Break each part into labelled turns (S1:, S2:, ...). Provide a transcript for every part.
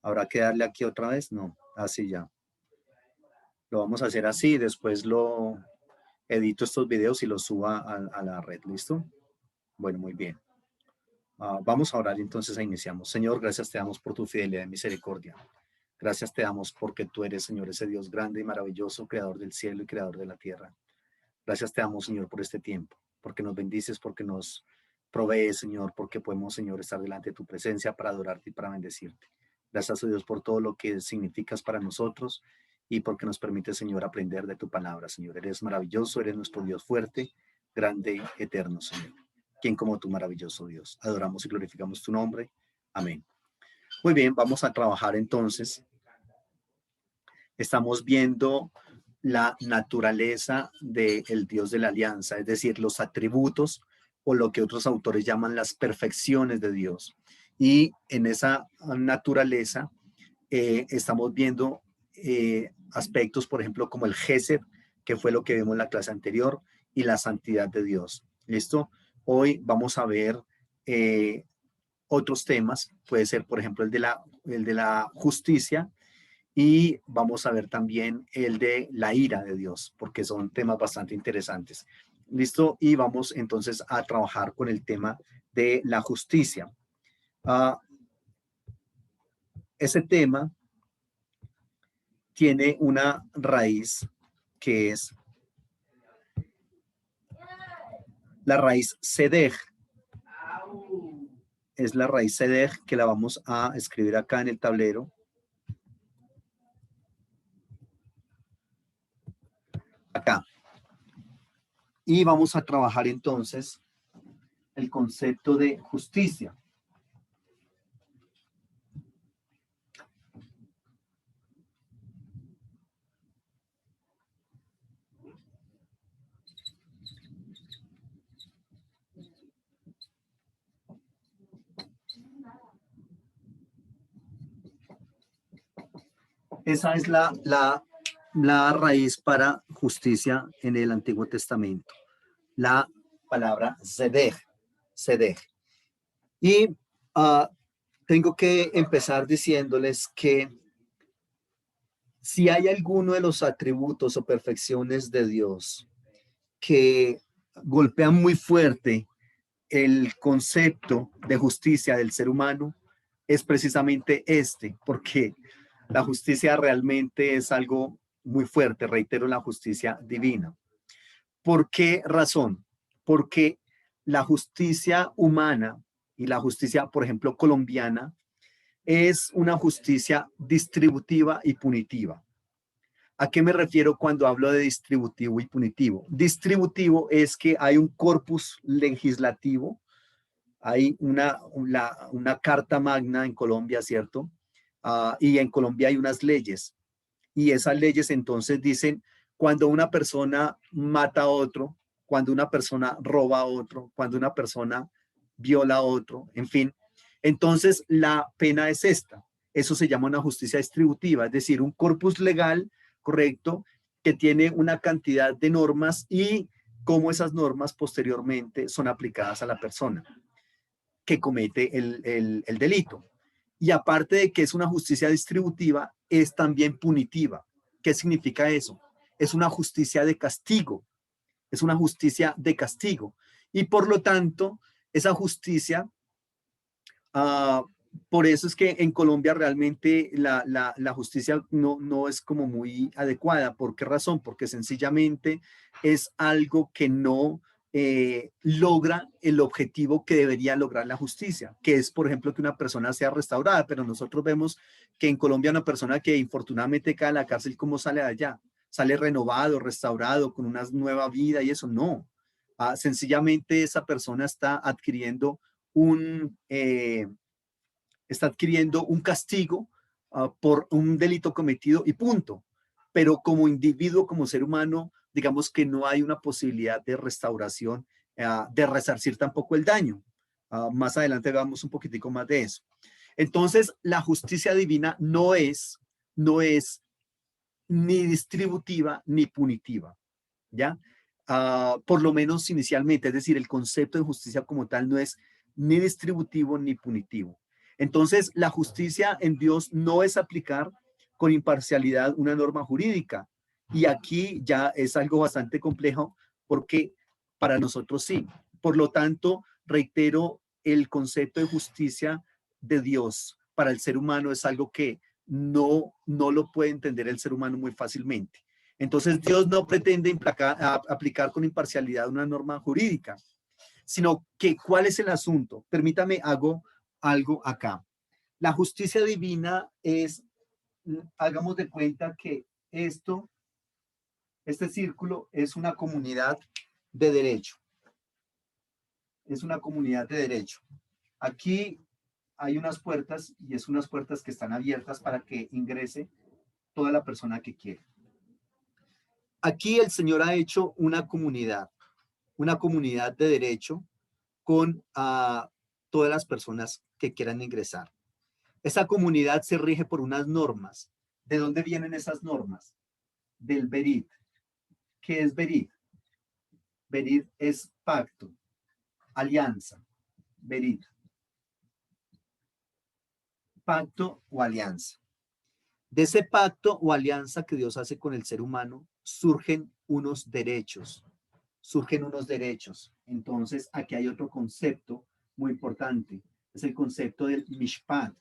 S1: ¿Habrá que darle aquí otra vez? No, así ya. Lo vamos a hacer así, después lo edito estos videos y los suba a la red, ¿listo? Bueno, muy bien. Vamos a orar entonces iniciamos. Señor, gracias te damos por tu fidelidad y misericordia. Gracias te damos porque tú eres, Señor, ese Dios grande y maravilloso, creador del cielo y creador de la tierra. Gracias te damos, Señor, por este tiempo, porque nos bendices, porque nos provees, Señor, porque podemos, Señor, estar delante de tu presencia para adorarte y para bendecirte. Gracias, oh Dios, por todo lo que significas para nosotros y porque nos permite, Señor, aprender de tu palabra, Señor. Eres maravilloso, eres nuestro Dios fuerte, grande, eterno, Señor. ¿Quién como tu maravilloso Dios? Adoramos y glorificamos tu nombre. Amén. Muy bien, vamos a trabajar entonces. Estamos viendo la naturaleza del Dios de la alianza, es decir, los atributos o lo que otros autores llaman las perfecciones de Dios. Y en esa naturaleza estamos viendo aspectos, por ejemplo, como el Gesed, que fue lo que vimos en la clase anterior, y la santidad de Dios. ¿Listo? Hoy vamos a ver otros temas, puede ser, por ejemplo, el de la justicia, y vamos a ver también el de la ira de Dios, porque son temas bastante interesantes. ¿Listo? Y vamos entonces a trabajar con el tema de la justicia. Ese tema tiene una raíz que es la raíz Sedej. Es la raíz Sedej que la vamos a escribir acá en el tablero. Acá. Y vamos a trabajar entonces el concepto de justicia. Esa es la raíz para justicia en el Antiguo Testamento. La palabra Zedej. Zedej. Y tengo que empezar diciéndoles que si hay alguno de los atributos o perfecciones de Dios que golpean muy fuerte el concepto de justicia del ser humano, es precisamente este, porque la justicia realmente es algo muy fuerte, reitero, la justicia divina. ¿Por qué razón? Porque la justicia humana y la justicia, por ejemplo, colombiana, es una justicia distributiva y punitiva. ¿A qué me refiero cuando hablo de distributivo y punitivo? Distributivo es que hay un corpus legislativo, hay una carta magna en Colombia, ¿cierto? Y en Colombia hay unas leyes. Y esas leyes entonces dicen, cuando una persona mata a otro, cuando una persona roba a otro, cuando una persona viola a otro, en fin, entonces la pena es esta. Eso se llama una justicia distributiva, es decir, un corpus legal correcto que tiene una cantidad de normas y cómo esas normas posteriormente son aplicadas a la persona que comete el delito. Y aparte de que es una justicia distributiva, es también punitiva. ¿Qué significa eso? Es una justicia de castigo, es una justicia de castigo. Y por lo tanto, esa justicia, uh, por eso es que en Colombia realmente la justicia no es como muy adecuada. ¿Por qué razón? Porque sencillamente es algo que no logra el objetivo que debería lograr la justicia, que es, por ejemplo, que una persona sea restaurada, pero nosotros vemos que en Colombia una persona que infortunadamente cae a la cárcel, ¿cómo sale de allá? Sale renovado, restaurado, con una nueva vida y eso no. Sencillamente esa persona un, eh, está adquiriendo un castigo por un delito cometido y punto. Pero como individuo, como ser humano, digamos que no hay una posibilidad de restauración, de resarcir tampoco el daño. Más adelante vamos un poquitico más de eso. Entonces, la justicia divina no es ni distributiva ni punitiva, ¿ya? Por lo menos inicialmente, es decir, el concepto de justicia como tal no es ni distributivo ni punitivo. Entonces, la justicia en Dios no es aplicar con imparcialidad una norma jurídica. Y aquí ya es algo bastante complejo porque para nosotros sí. Por lo tanto, reitero, el concepto de justicia de Dios para el ser humano es algo que no lo puede entender el ser humano muy fácilmente. Entonces, Dios no pretende aplicar con imparcialidad una norma jurídica, sino que ¿cuál es el asunto? Permítame, hago algo acá. La justicia divina es, hagamos de cuenta que este círculo es una comunidad de derecho. Es una comunidad de derecho. Aquí hay unas puertas y es unas puertas que están abiertas para que ingrese toda la persona que quiere. Aquí el Señor ha hecho una comunidad de derecho con todas las personas que quieran ingresar. Esa comunidad se rige por unas normas. ¿De dónde vienen esas normas? Del Berit. ¿Qué es Berit? Berit es pacto, alianza. Berit. Pacto o alianza. De ese pacto o alianza que Dios hace con el ser humano, surgen unos derechos. Entonces, aquí hay otro concepto muy importante. Es el concepto del mishpat.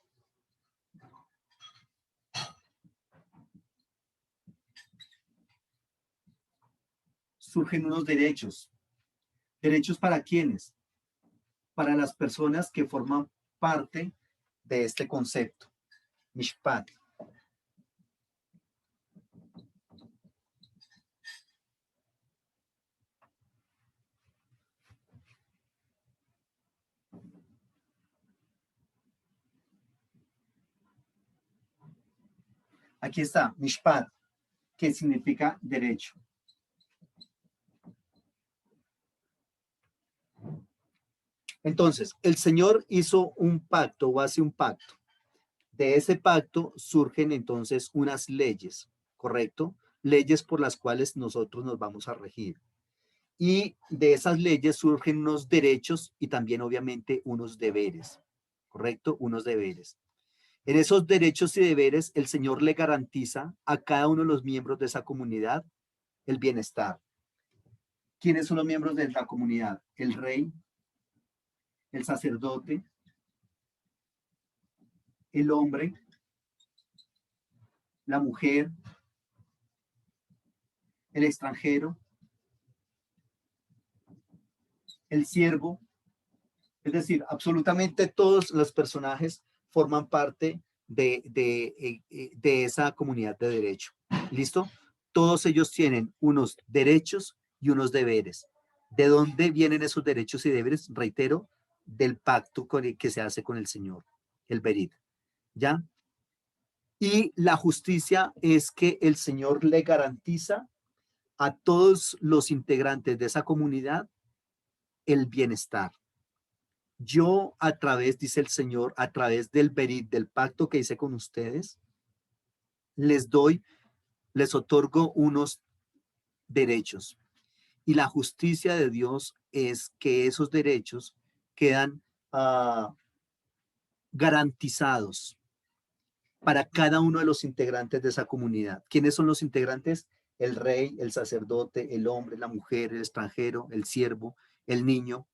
S1: Surgen unos derechos. ¿Derechos para quiénes? Para las personas que forman parte de este concepto. Mishpat. Aquí está, mishpat, que significa derecho. Entonces, el Señor hizo un pacto o hace un pacto. De ese pacto surgen entonces unas leyes, ¿correcto? Leyes por las cuales nosotros nos vamos a regir. Y de esas leyes surgen unos derechos y también obviamente unos deberes, ¿correcto? Unos deberes. En esos derechos y deberes, el Señor le garantiza a cada uno de los miembros de esa comunidad el bienestar. ¿Quiénes son los miembros de la comunidad? El rey, el sacerdote, el hombre, la mujer, el extranjero, el siervo. Es decir, absolutamente todos los personajes forman parte de esa comunidad de derecho. ¿Listo? Todos ellos tienen unos derechos y unos deberes. ¿De dónde vienen esos derechos y deberes? Reitero, del pacto que se hace con el Señor, el Berit. ¿Ya? Y la justicia es que el Señor le garantiza a todos los integrantes de esa comunidad el bienestar. Yo a través, dice el Señor, a través del Berit, del pacto que hice con ustedes, les otorgo unos derechos. Y la justicia de Dios es que esos derechos quedan garantizados para cada uno de los integrantes de esa comunidad. ¿Quiénes son los integrantes? El rey, el sacerdote, el hombre, la mujer, el extranjero, el siervo, el niño.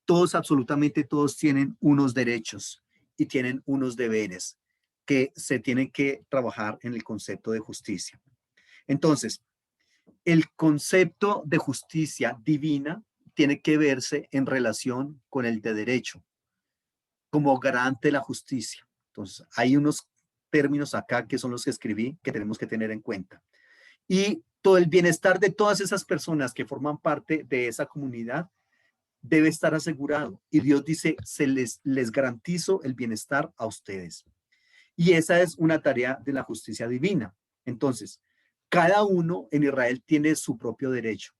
S1: Todos, absolutamente todos tienen unos derechos y tienen unos deberes que se tienen que trabajar en el concepto de justicia. Entonces, el concepto de justicia divina tiene que verse en relación con el de derecho, como garante de la justicia. Entonces, hay unos términos acá que son los que escribí que tenemos que tener en cuenta. Y todo el bienestar de todas esas personas que forman parte de esa comunidad debe estar asegurado. Y Dios dice, les garantizo el bienestar a ustedes. Y esa es una tarea de la justicia divina. Entonces, cada uno en Israel tiene su propio derecho.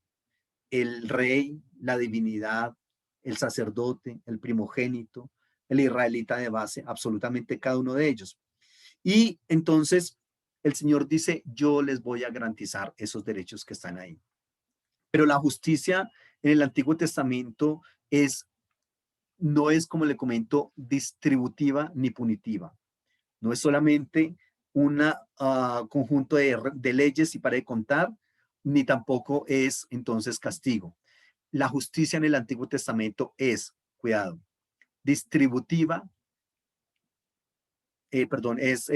S1: El rey, la divinidad, el sacerdote, el primogénito, el israelita de base, absolutamente cada uno de ellos. Y entonces el Señor dice, yo les voy a garantizar esos derechos que están ahí. Pero la justicia en el Antiguo Testamento es no es, como le comento, distributiva ni punitiva. No es solamente un conjunto de leyes y para de contar, ni tampoco es entonces castigo. La justicia en el Antiguo Testamento es, cuidado, distributiva, es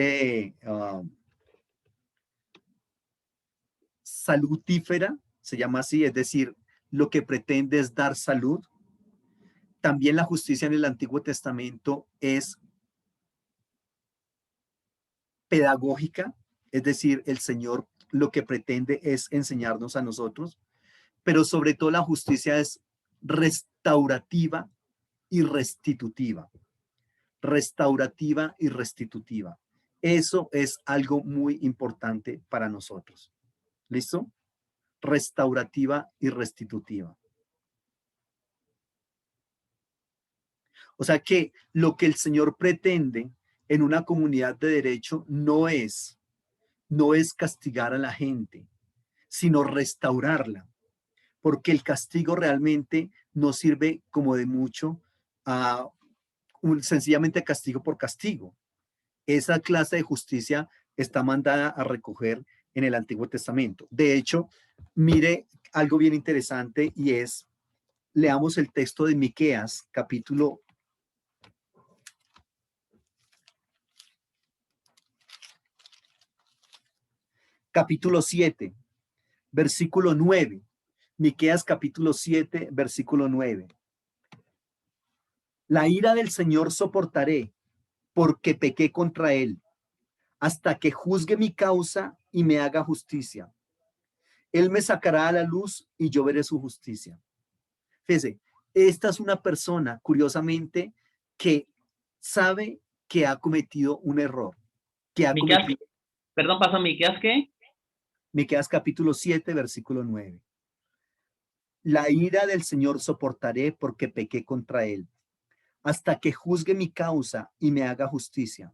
S1: salutífera, se llama así, es decir, lo que pretende es dar salud. También la justicia en el Antiguo Testamento es pedagógica, es decir, el Señor lo que pretende es enseñarnos a nosotros, pero sobre todo la justicia es restaurativa y restitutiva. Restaurativa y restitutiva. Eso es algo muy importante para nosotros. ¿Listo? Restaurativa y restitutiva. O sea que lo que el Señor pretende en una comunidad de derecho no es castigar a la gente, sino restaurarla, porque el castigo realmente no sirve como de mucho a sencillamente castigo por castigo. Esa clase de justicia está mandada a recoger en el Antiguo Testamento. De hecho, mire algo bien interesante y es, leamos el texto de Miqueas, capítulo 7, versículo 9. Miqueas capítulo 7, versículo 9. La ira del Señor soportaré, porque pequé contra él, hasta que juzgue mi causa y me haga justicia. Él me sacará a la luz y yo veré su justicia. Fíjese, esta es una persona, curiosamente, que sabe que ha cometido un error, que ha
S2: Miqueas,
S1: cometido.
S2: perdón, pasó Miqueas, ¿qué?
S1: Miqueas capítulo 7, versículo 9. La ira del Señor soportaré porque pequé contra él, hasta que juzgue mi causa y me haga justicia.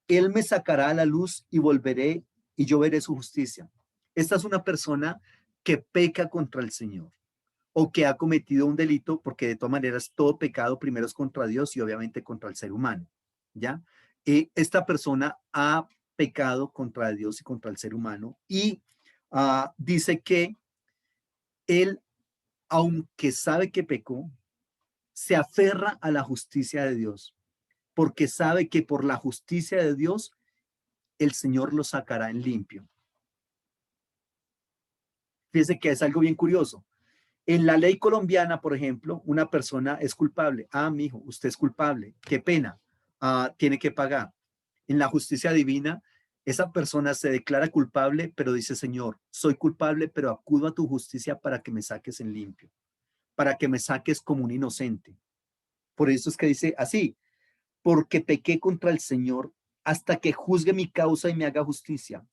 S1: Él me sacará a la luz y volveré y yo veré su justicia. Esta es una persona que peca contra el Señor o que ha cometido un delito, porque de todas maneras todo pecado primero es contra Dios y obviamente contra el ser humano, ¿ya? Esta persona ha pecado contra Dios y contra el ser humano y dice que él, aunque sabe que pecó, se aferra a la justicia de Dios, porque sabe que por la justicia de Dios el Señor lo sacará en limpio. Fíjese que es algo bien curioso. En la ley colombiana, por ejemplo, una persona es culpable. Mi hijo, usted es culpable. Qué pena. Tiene que pagar. En la justicia divina, esa persona se declara culpable, pero dice, Señor, soy culpable, pero acudo a tu justicia para que me saques en limpio, para que me saques como un inocente. Por eso es que dice así, porque pequé contra el Señor hasta que juzgue mi causa y me haga justicia.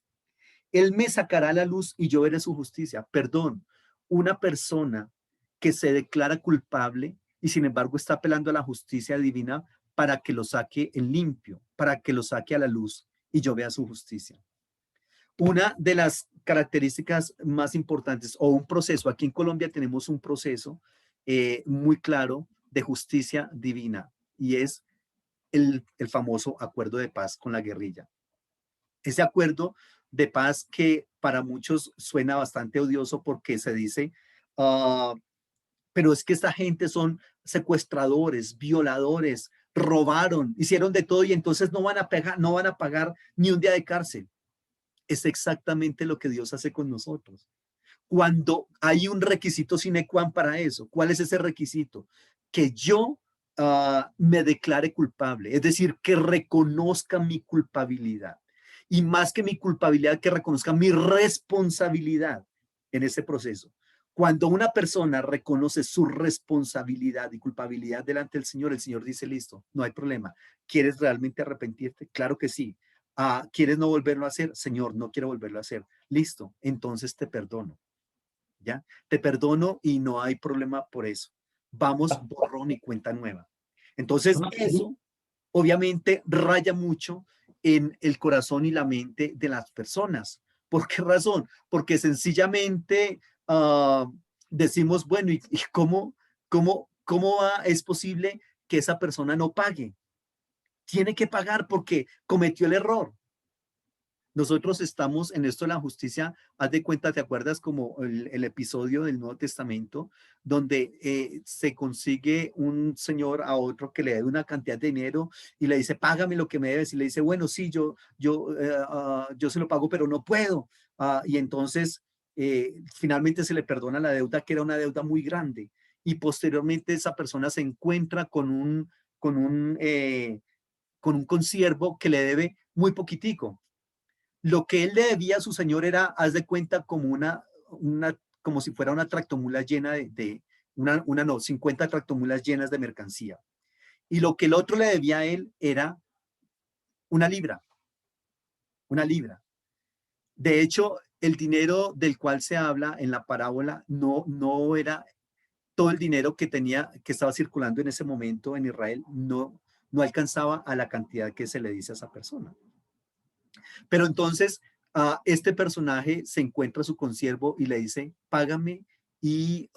S1: Él me sacará a la luz y yo veré su justicia. Perdón, una persona que se declara culpable y sin embargo está apelando a la justicia divina para que lo saque en limpio, para que lo saque a la luz y yo vea su justicia. Una de las características más importantes o un proceso, aquí en Colombia tenemos un proceso muy claro de justicia divina y es el famoso acuerdo de paz con la guerrilla. Ese acuerdo de paz que para muchos suena bastante odioso porque se dice, pero es que esta gente son secuestradores, violadores, robaron, hicieron de todo y entonces no van a pagar ni un día de cárcel. Es exactamente lo que Dios hace con nosotros. Cuando hay un requisito sine qua non para eso, ¿cuál es ese requisito? Que yo me declare culpable, es decir, que reconozca mi culpabilidad. Y más que mi culpabilidad, que reconozca mi responsabilidad en ese proceso. Cuando una persona reconoce su responsabilidad y culpabilidad delante del Señor, el Señor dice, listo, no hay problema. ¿Quieres realmente arrepentirte? Claro que sí. ¿Quieres no volverlo a hacer? Señor, no quiero volverlo a hacer. Listo, entonces te perdono. ¿Ya? Te perdono y no hay problema por eso. Vamos, borrón y cuenta nueva. Entonces, eso obviamente raya mucho en el corazón y la mente de las personas. ¿Por qué razón? Porque sencillamente decimos, bueno, ¿y cómo es posible que esa persona no pague. Tiene que pagar porque cometió el error. Nosotros estamos en esto de la justicia, haz de cuenta, ¿te acuerdas como el episodio del Nuevo Testamento donde se consigue un señor a otro que le debe una cantidad de dinero y le dice, págame lo que me debes? Y le dice, bueno, sí, yo se lo pago, pero no puedo. Y entonces finalmente se le perdona la deuda, que era una deuda muy grande. Y posteriormente esa persona se encuentra con un, eh, con un consiervo que le debe muy poquitico. Lo que él le debía a su señor era, haz de cuenta, como como si fuera una tractomula llena no, 50 tractomulas llenas de mercancía. Y lo que el otro le debía a él era una libra, una libra. De hecho, el dinero del cual se habla en la parábola no era todo el dinero que estaba circulando en ese momento en Israel, no alcanzaba a la cantidad que se le dice a esa persona. Pero entonces este personaje se encuentra a su consiervo y le dice, págame y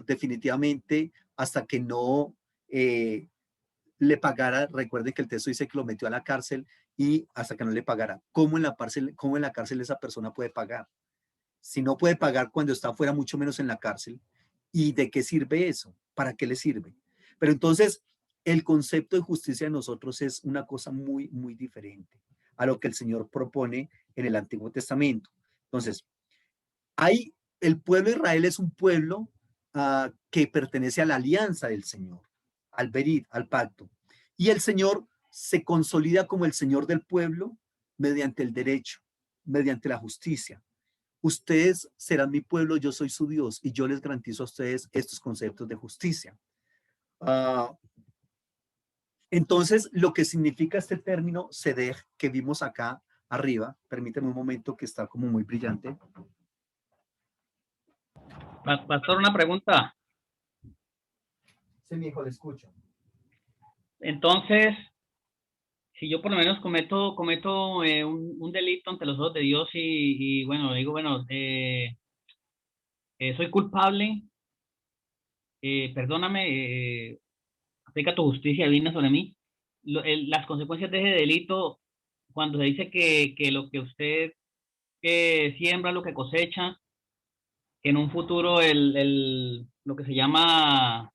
S1: definitivamente hasta que no le pagara, recuerden que el texto dice que lo metió a la cárcel y hasta que no le pagara. ¿Cómo en la cárcel esa persona puede pagar? Si no puede pagar cuando está afuera, mucho menos en la cárcel. ¿Y de qué sirve eso? ¿Para qué le sirve? Pero entonces, el concepto de justicia de nosotros es una cosa muy, muy diferente a lo que el Señor propone en el Antiguo Testamento. Entonces, hay, el pueblo de Israel es un pueblo que pertenece a la alianza del Señor, al Berit, al pacto. Y el Señor se consolida como el Señor del pueblo mediante el derecho, mediante la justicia. Ustedes serán mi pueblo, yo soy su Dios, y yo les garantizo a ustedes estos conceptos de justicia. Uh, entonces, lo que significa este término sedej que vimos acá arriba, permíteme un momento que está como muy brillante.
S2: Pastor, una pregunta.
S1: Sí, mi hijo, le escucho.
S2: Entonces, si yo por lo menos cometo un delito ante los ojos de Dios y bueno, digo, bueno, soy culpable, perdóname, aplica tu justicia divina sobre mí. Las consecuencias de ese delito, cuando se dice que lo que usted siembra, lo que cosecha, que en un futuro lo que se llama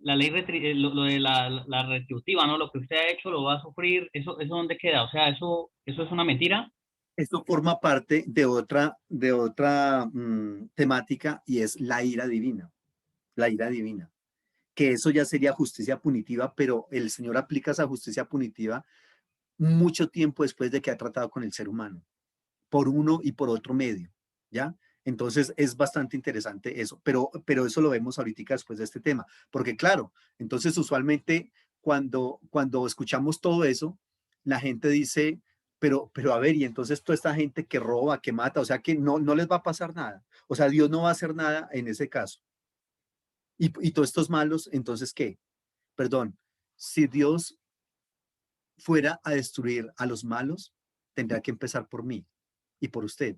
S2: la ley, lo de la retributiva, ¿no? Lo que usted ha hecho lo va a sufrir, eso ¿dónde queda? O sea, eso es una mentira.
S1: Esto forma parte de otra temática y es la ira divina, que eso ya sería justicia punitiva, pero el Señor aplica esa justicia punitiva mucho tiempo después de que ha tratado con el ser humano, por uno y por otro medio, ¿ya? Entonces es bastante interesante eso, pero eso lo vemos ahorita después de este tema, porque claro, entonces usualmente cuando escuchamos todo eso, la gente dice, pero a ver, y entonces toda esta gente que roba, que mata, o sea que no les va a pasar nada, o sea, Dios no va a hacer nada en ese caso. Y todos estos malos, entonces, ¿qué? Perdón, si Dios fuera a destruir a los malos, tendrá que empezar por mí y por usted,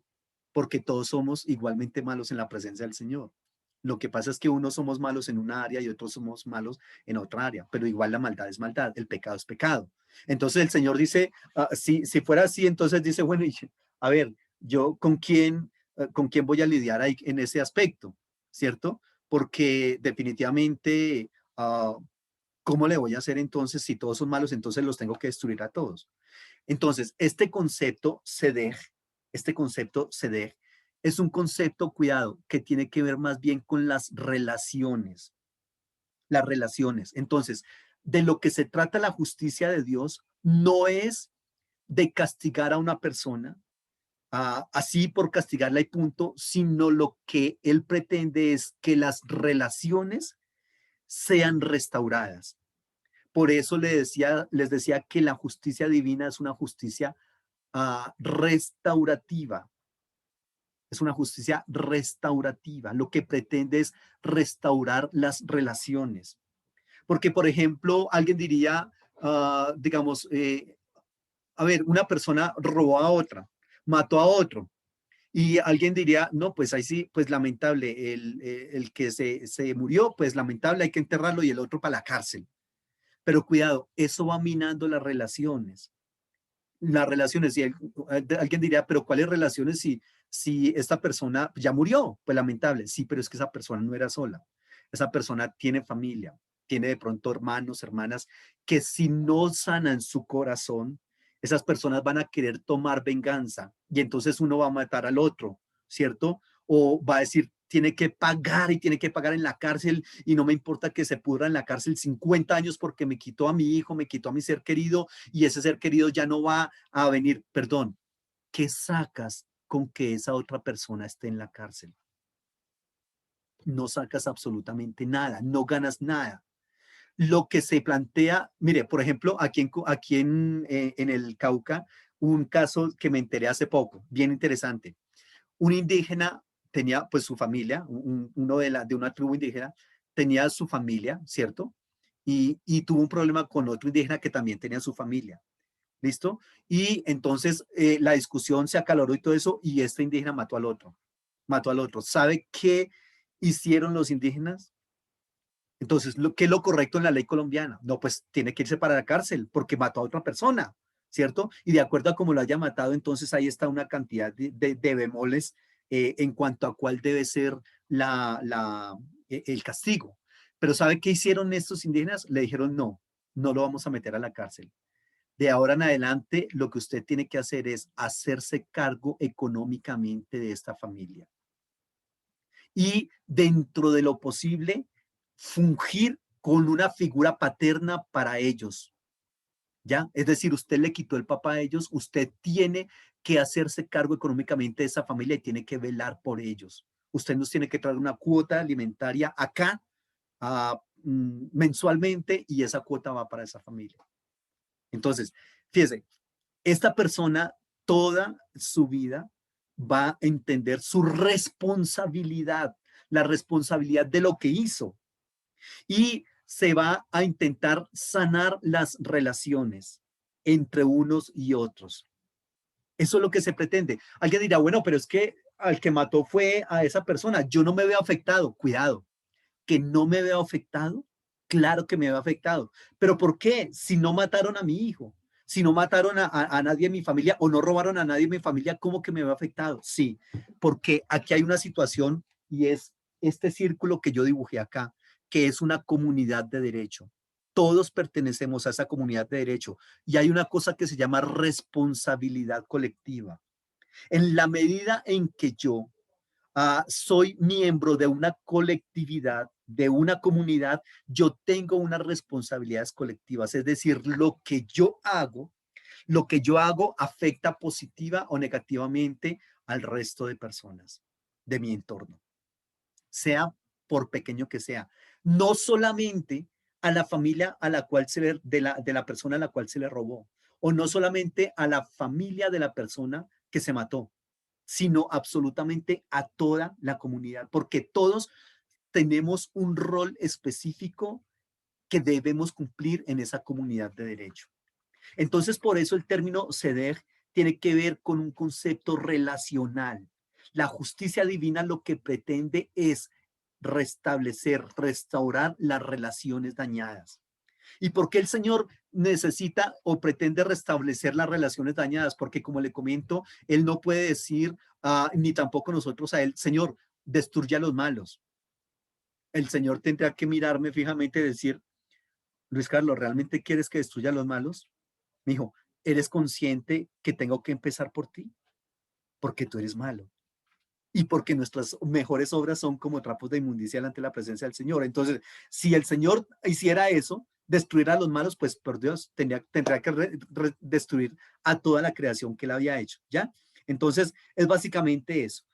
S1: porque todos somos igualmente malos en la presencia del Señor. Lo que pasa es que unos somos malos en una área y otros somos malos en otra área, pero igual la maldad es maldad, el pecado es pecado. Entonces el Señor dice, si fuera así, entonces dice, bueno, a ver, yo con quién voy a lidiar ahí en ese aspecto, ¿cierto? Porque definitivamente ¿cómo le voy a hacer entonces si todos son malos? Entonces los tengo que destruir a todos. Entonces, este concepto sedej, es un concepto, cuidado, que tiene que ver más bien con las relaciones. Las relaciones. Entonces, de lo que se trata la justicia de Dios no es de castigar a una persona, así por castigarla y punto, sino lo que él pretende es que las relaciones sean restauradas. Por eso les decía que la justicia divina es una justicia restaurativa. Es una justicia restaurativa. Lo que pretende es restaurar las relaciones. Porque, por ejemplo, alguien diría, digamos, a ver, una persona robó a otra, mató a otro. Y alguien diría, no, pues ahí sí, pues lamentable, el que se murió, pues lamentable, hay que enterrarlo y el otro para la cárcel. Pero cuidado, eso va minando las relaciones. Las relaciones, y alguien diría, pero ¿cuáles relaciones si esta persona ya murió? Pues lamentable, sí, pero es que esa persona no era sola. Esa persona tiene familia, tiene de pronto hermanos, hermanas, que si no sanan su corazón, esas personas van a querer tomar venganza y entonces uno va a matar al otro, ¿cierto? O va a decir, tiene que pagar y tiene que pagar en la cárcel y no me importa que se pudra en la cárcel 50 años porque me quitó a mi hijo, me quitó a mi ser querido y ese ser querido ya no va a venir. Perdón, ¿qué sacas con que esa otra persona esté en la cárcel? No sacas absolutamente nada, no ganas nada. Lo que se plantea, mire, por ejemplo, aquí en el Cauca, un caso que me enteré hace poco, bien interesante. Un indígena tenía pues su familia, uno de una tribu indígena, tenía su familia, ¿cierto? Y tuvo un problema con otro indígena que también tenía su familia. ¿Listo? Y entonces la discusión se acaloró y todo eso, y este indígena mató al otro, mató al otro. ¿Sabe qué hicieron los indígenas? Entonces, ¿qué es lo correcto en la ley colombiana? No, pues tiene que irse para la cárcel porque mató a otra persona, ¿cierto? Y de acuerdo a cómo lo haya matado, entonces ahí está una cantidad de bemoles en cuanto a cuál debe ser el castigo. Pero ¿sabe qué hicieron estos indígenas? Le dijeron, no, no lo vamos a meter a la cárcel. De ahora en adelante, lo que usted tiene que hacer es hacerse cargo económicamente de esta familia y dentro de lo posible, fungir con una figura paterna para ellos, ¿ya? Es decir, usted le quitó el papá a ellos, usted tiene que hacerse cargo económicamente de esa familia y tiene que velar por ellos. Usted nos tiene que traer una cuota alimentaria acá mensualmente y esa cuota va para esa familia. Entonces, fíjese, esta persona toda su vida va a entender su responsabilidad, la responsabilidad de lo que hizo y se va a intentar sanar las relaciones entre unos y otros. Eso es lo que se pretende. Alguien dirá, bueno, pero es que al que mató fue a esa persona. Yo no me veo afectado. Cuidado, que no me veo afectado. Claro que me veo afectado. ¿Pero por qué? Si no mataron a mi hijo, si no mataron a nadie en mi familia o no robaron a nadie en mi familia, ¿cómo que me veo afectado? Sí, porque aquí hay una situación y es este círculo que yo dibujé acá, que es una comunidad de derecho. Todos pertenecemos a esa comunidad de derecho y hay una cosa que se llama responsabilidad colectiva. En la medida en que yo soy miembro de una colectividad, de una comunidad, yo tengo unas responsabilidades colectivas, es decir, lo que yo hago afecta positiva o negativamente al resto de personas de mi entorno, sea por pequeño que sea, no solamente a la familia a la cual de la persona a la cual se le robó, o no solamente a la familia de la persona que se mató, sino absolutamente a toda la comunidad, porque todos tenemos un rol específico que debemos cumplir en esa comunidad de derecho. Entonces, por eso el término ceder tiene que ver con un concepto relacional. La justicia divina lo que pretende es restablecer, restaurar las relaciones dañadas. ¿Y por qué el Señor necesita o pretende restablecer las relaciones dañadas? Porque como le comento, Él no puede decir, ni tampoco nosotros a Él, Señor, destruye a los malos. El Señor tendrá que mirarme fijamente y decir, Luis Carlos, ¿realmente quieres que destruya a los malos? Me dijo, ¿eres consciente que tengo que empezar por ti? Porque tú eres malo. Y porque nuestras mejores obras son como trapos de inmundicia ante la presencia del Señor. Entonces, si el Señor hiciera eso, destruir a los malos, pues por Dios, tendría que destruir a toda la creación que él había hecho, ¿ya? Entonces, es básicamente eso.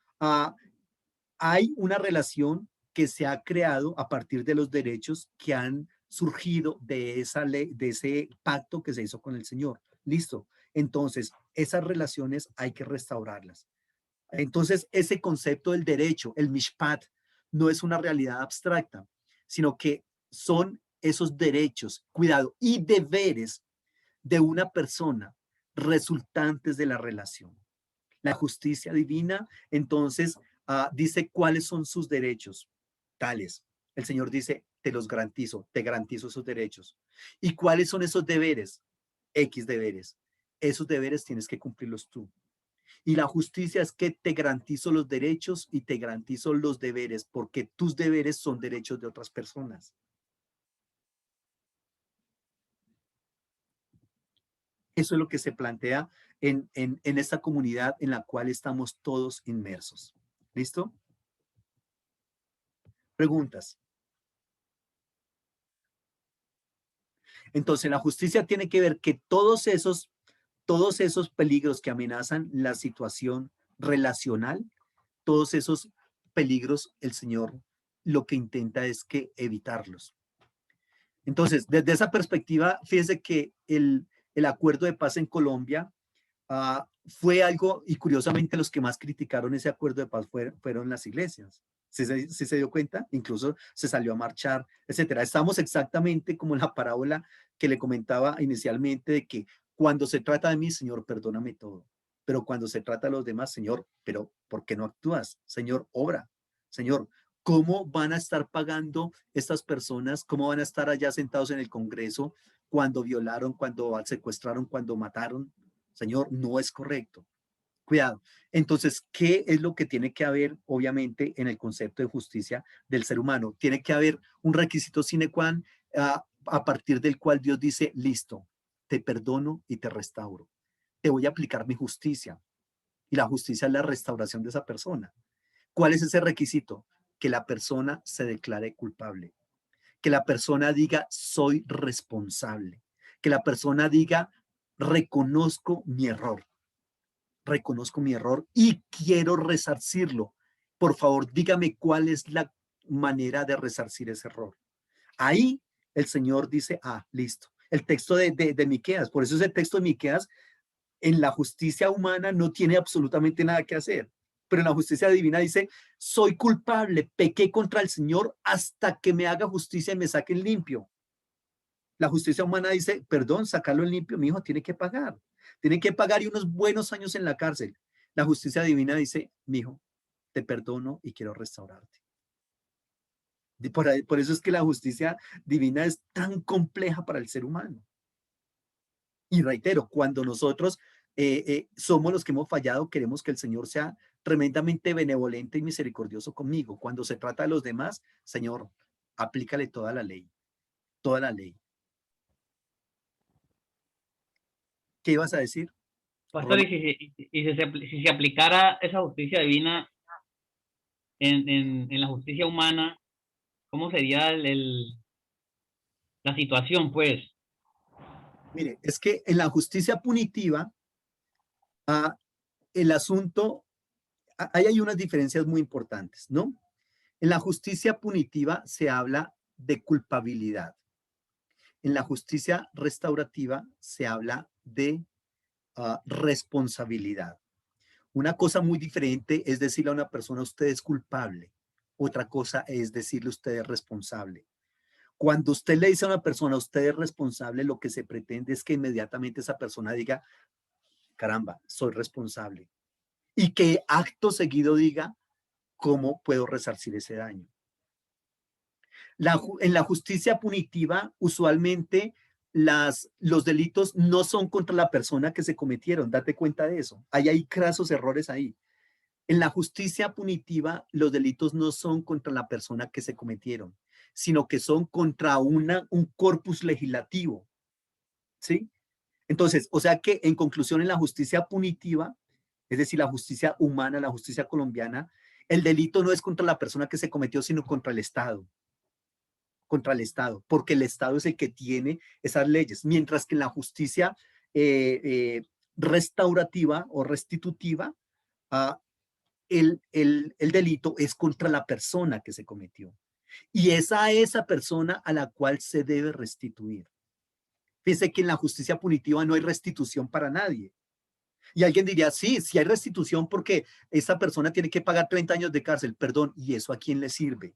S1: Hay una relación que se ha creado a partir de los derechos que han surgido de esa ley, de ese pacto que se hizo con el Señor. Listo. Entonces, esas relaciones hay que restaurarlas. Entonces, ese concepto del derecho, el mishpat, no es una realidad abstracta, sino que son esos derechos, cuidado, y deberes de una persona resultantes de la relación. La justicia divina, entonces, dice cuáles son sus derechos, tales. El Señor dice, te los garantizo, te garantizo esos derechos. ¿Y cuáles son esos deberes? X deberes. Esos deberes tienes que cumplirlos tú. Y la justicia es que te garantizo los derechos y te garantizo los deberes, porque tus deberes son derechos de otras personas. Eso es lo que se plantea en esta comunidad en la cual estamos todos inmersos. ¿Listo? Preguntas. Entonces, la justicia tiene que ver que todos esos peligros que amenazan la situación relacional, todos esos peligros, el Señor lo que intenta es que evitarlos. Entonces, desde esa perspectiva, fíjese que el acuerdo de paz en Colombia fue algo, y curiosamente los que más criticaron ese acuerdo de paz fueron las iglesias. ¿Sí se dio cuenta? Incluso se salió a marchar, etcétera. Estamos exactamente como la parábola que le comentaba inicialmente de que cuando se trata de mí, Señor, perdóname todo. Pero cuando se trata de los demás, Señor, pero ¿por qué no actúas? Señor, obra. Señor, ¿cómo van a estar pagando estas personas? ¿Cómo van a estar allá sentados en el Congreso cuando violaron, cuando secuestraron, cuando mataron? Señor, no es correcto. Cuidado. Entonces, ¿qué es lo que tiene que haber, obviamente, en el concepto de justicia del ser humano? Tiene que haber un requisito sine qua non a partir del cual Dios dice, listo, te perdono y te restauro. Te voy a aplicar mi justicia. Y la justicia es la restauración de esa persona. ¿Cuál es ese requisito? Que la persona se declare culpable. Que la persona diga, soy responsable. Que la persona diga, reconozco mi error y quiero resarcirlo. Por favor, dígame cuál es la manera de resarcir ese error. Ahí el Señor dice, listo. El texto de Miqueas, por eso ese texto de Miqueas en la justicia humana no tiene absolutamente nada que hacer. Pero en la justicia divina dice, soy culpable, pequé contra el Señor hasta que me haga justicia y me saquen limpio. La justicia humana dice, perdón, sacarlo en limpio, mi hijo tiene que pagar. Tiene que pagar y unos buenos años en la cárcel. La justicia divina dice, mi hijo, te perdono y quiero restaurarte. Por eso es que la justicia divina es tan compleja para el ser humano. Y reitero, cuando nosotros somos los que hemos fallado, queremos que el Señor sea tremendamente benevolente y misericordioso conmigo. Cuando se trata de los demás, Señor, aplícale toda la ley, toda la ley. ¿Qué ibas a decir?
S2: Pastor, si se aplicara esa justicia divina en la justicia humana, ¿cómo sería la situación, pues?
S1: Mire, es que en la justicia punitiva, el asunto, ahí hay unas diferencias muy importantes, ¿no? En la justicia punitiva se habla de culpabilidad. En la justicia restaurativa se habla de responsabilidad. Una cosa muy diferente es decirle a una persona, usted es culpable. Otra cosa es decirle, usted es responsable. Cuando usted le dice a una persona, usted es responsable, lo que se pretende es que inmediatamente esa persona diga, caramba, soy responsable. Y que acto seguido diga, ¿cómo puedo resarcir ese daño? En la justicia punitiva, usualmente los delitos no son contra la persona que se cometieron. Date cuenta de eso. Hay crasos errores ahí. En la justicia punitiva, los delitos no son contra la persona que se cometieron, sino que son contra un corpus legislativo. ¿Sí? Entonces, o sea que en conclusión, en la justicia punitiva, es decir, la justicia humana, la justicia colombiana, el delito no es contra la persona que se cometió, sino contra el Estado, porque el Estado es el que tiene esas leyes, mientras que en la justicia restaurativa o restitutiva, uh, el delito es contra la persona que se cometió. Y es a esa persona a la cual se debe restituir. Fíjese que en la justicia punitiva no hay restitución para nadie. Y alguien diría, sí, sí hay restitución porque esa persona tiene que pagar 30 años de cárcel. Perdón, ¿y eso a quién le sirve?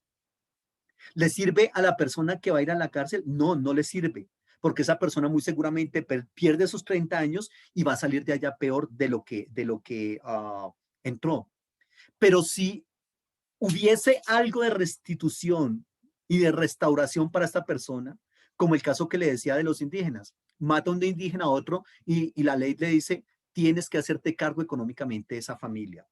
S1: ¿Le sirve a la persona que va a ir a la cárcel? No, no le sirve, porque esa persona muy seguramente pierde esos 30 años y va a salir de allá peor de lo que entró. Pero si hubiese algo de restitución y de restauración para esta persona, como el caso que le decía de los indígenas. Mata a un indígena a otro y la ley le dice, tienes que hacerte cargo económicamente de esa familia.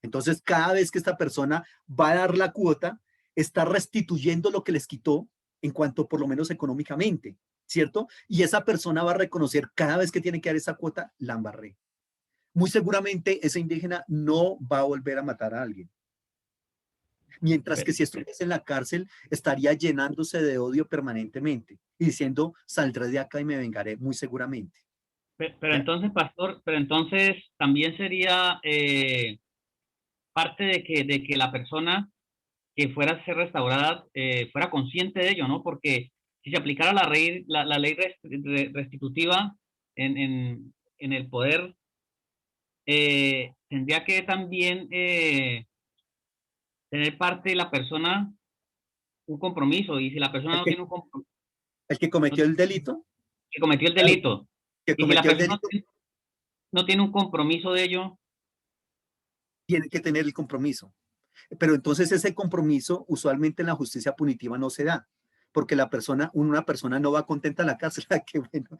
S1: Entonces, cada vez que esta persona va a dar la cuota, está restituyendo lo que les quitó en cuanto por lo menos económicamente, ¿cierto? Y esa persona va a reconocer cada vez que tiene que dar esa cuota, la embarré. Muy seguramente ese indígena no va a volver a matar a alguien. Mientras que si estuviese en la cárcel, estaría llenándose de odio permanentemente y diciendo, saldré de acá y me vengaré, muy seguramente.
S2: Pero
S1: ¿Ya?
S2: entonces, pastor, pero entonces también sería parte de que la persona que fuera a ser restaurada fuera consciente de ello, ¿no? Porque si se aplicara la ley restitutiva en el poder, tendría que también tener parte de la persona un compromiso, y si la persona
S1: El
S2: no
S1: que,
S2: tiene un compromiso,
S1: el que cometió el delito,
S2: que cometió el
S1: claro,
S2: delito,
S1: que
S2: y si la
S1: cometió el
S2: persona
S1: delito,
S2: no tiene un compromiso de ello,
S1: tiene que tener el compromiso. Pero entonces ese compromiso usualmente en la justicia punitiva no se da, porque una persona no va contenta a la cárcel, que bueno,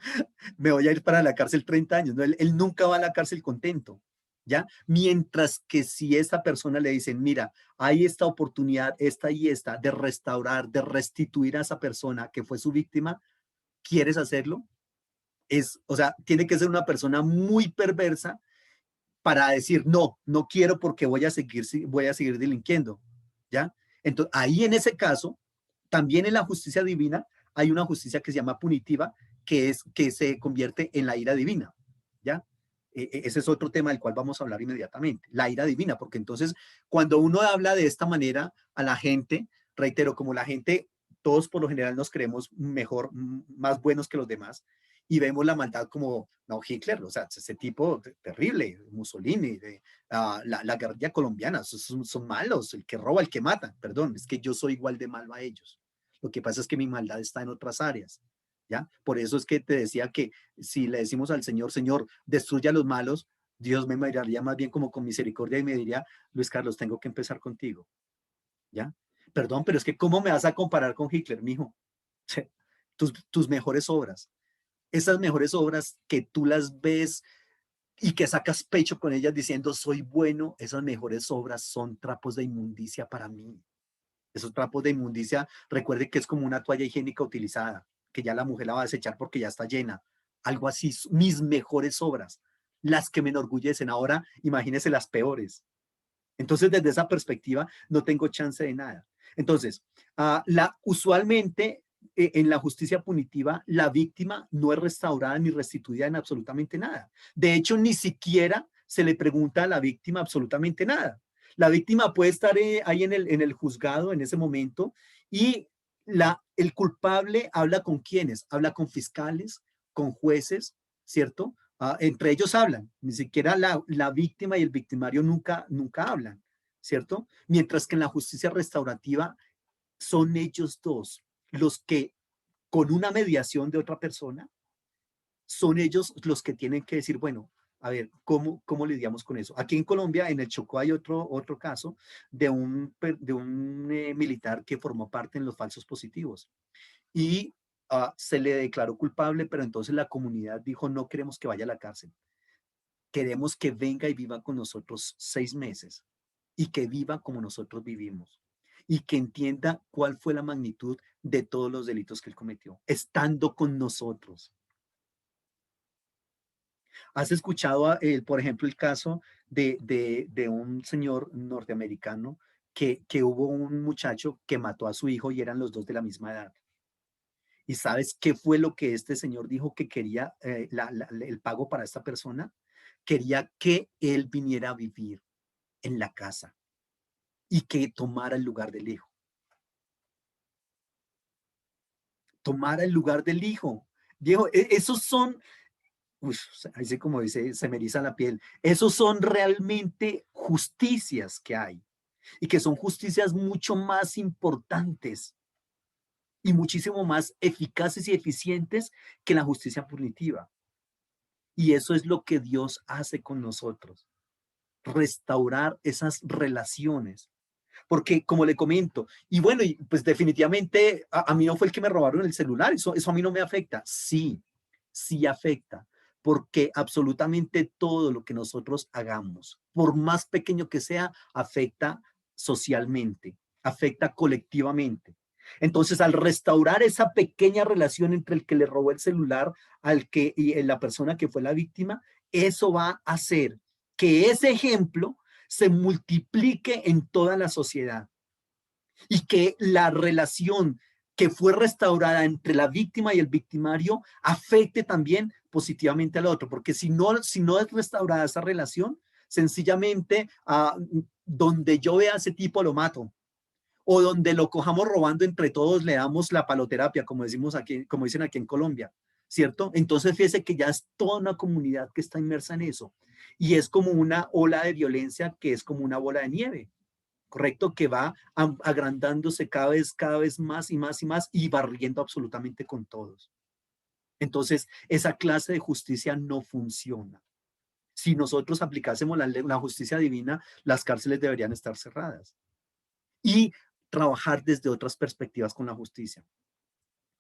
S1: me voy a ir para la cárcel 30 años, ¿no? Él nunca va a la cárcel contento, ¿ya? Mientras que si esta persona le dicen, mira, hay esta oportunidad, esta y esta, de restaurar, de restituir a esa persona que fue su víctima, ¿quieres hacerlo? O sea, tiene que ser una persona muy perversa para decir, no, no quiero porque voy a seguir delinquiendo, ¿ya? Entonces, ahí en ese caso, también en la justicia divina, hay una justicia que se llama punitiva, que se convierte en la ira divina, ¿ya? Ese es otro tema del cual vamos a hablar inmediatamente, la ira divina, porque entonces cuando uno habla de esta manera a la gente, reitero, como la gente, todos por lo general nos creemos mejor, más buenos que los demás, y vemos la maldad como, no, Hitler, o sea, ese tipo terrible, Mussolini, la guerrilla colombiana, son malos, el que roba, el que mata, perdón, es que yo soy igual de malo a ellos. Lo que pasa es que mi maldad está en otras áreas, ¿ya? Por eso es que te decía que si le decimos al Señor, Señor, destruye a los malos, Dios me miraría más bien como con misericordia y me diría, Luis Carlos, tengo que empezar contigo, ¿ya? Perdón, pero es que ¿cómo me vas a comparar con Hitler, mijo? Tus mejores obras, esas mejores obras que tú las ves y que sacas pecho con ellas diciendo soy bueno, esas mejores obras son trapos de inmundicia para mí. Esos trapos de inmundicia, recuerde que es como una toalla higiénica utilizada, que ya la mujer la va a desechar porque ya está llena. Algo así, mis mejores obras, las que me enorgullecen. Ahora, imagínese las peores. Entonces, desde esa perspectiva, no tengo chance de nada. Entonces, usualmente en la justicia punitiva, la víctima no es restaurada ni restituida en absolutamente nada. De hecho, ni siquiera se le pregunta a la víctima absolutamente nada. La víctima puede estar ahí en el juzgado en ese momento y el culpable habla con quienes, habla con fiscales, con jueces, ¿cierto? Entre ellos hablan, ni siquiera la víctima y el victimario nunca hablan, ¿cierto? Mientras que en la justicia restaurativa son ellos dos los que, con una mediación de otra persona, son ellos los que tienen que decir, bueno, a ver, ¿cómo lidiamos con eso? Aquí en Colombia, en el Chocó, hay otro caso de un militar que formó parte en los falsos positivos y se le declaró culpable, pero entonces la comunidad dijo, no queremos que vaya a la cárcel. Queremos que venga y viva con nosotros 6 meses y que viva como nosotros vivimos y que entienda cuál fue la magnitud de todos los delitos que él cometió, estando con nosotros. ¿Has escuchado, por ejemplo, el caso de un señor norteamericano que hubo un muchacho que mató a su hijo y eran los dos de la misma edad? ¿Y sabes qué fue lo que este señor dijo que quería el pago para esta persona? Quería que él viniera a vivir en la casa y que tomara el lugar del hijo. Tomara el lugar del hijo. Viejo, esos son, uy, así como dice, se me eriza la piel. Esos son realmente justicias que hay y que son justicias mucho más importantes y muchísimo más eficaces y eficientes que la justicia punitiva. Y eso es lo que Dios hace con nosotros, restaurar esas relaciones. Porque, como le comento, y bueno, y pues definitivamente a mí no fue el que me robaron el celular, eso a mí no me afecta. Sí, sí afecta, porque absolutamente todo lo que nosotros hagamos, por más pequeño que sea, afecta socialmente, afecta colectivamente. Entonces, al restaurar esa pequeña relación entre el que le robó el celular al que y la persona que fue la víctima, eso va a hacer que ese ejemplo se multiplique en toda la sociedad y que la relación que fue restaurada entre la víctima y el victimario afecte también positivamente al otro, porque si no es restaurada esa relación, sencillamente donde yo vea a ese tipo lo mato, o donde lo cojamos robando entre todos le damos la paloterapia, como decimos aquí, como dicen aquí en Colombia, ¿cierto? Entonces fíjese que ya es toda una comunidad que está inmersa en eso y es como una ola de violencia que es como una bola de nieve, ¿correcto? Que va agrandándose cada vez más y más y más y barriendo absolutamente con todos. Entonces, esa clase de justicia no funciona. Si nosotros aplicásemos la justicia divina, las cárceles deberían estar cerradas y trabajar desde otras perspectivas con la justicia.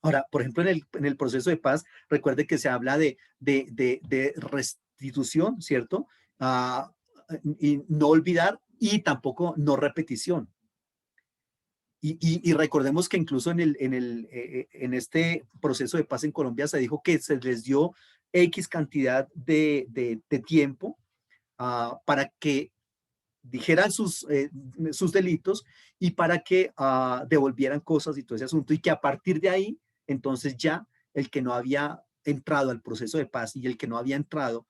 S1: Ahora, por ejemplo, en el proceso de paz, recuerde que se habla de restitución, ¿cierto? Ah, y no olvidar y tampoco no repetición. Y recordemos que incluso en este proceso de paz en Colombia se dijo que se les dio X cantidad de tiempo para que dijeran sus delitos y para que devolvieran cosas y todo ese asunto y que a partir de ahí, entonces ya el que no había entrado al proceso de paz y el que no había entrado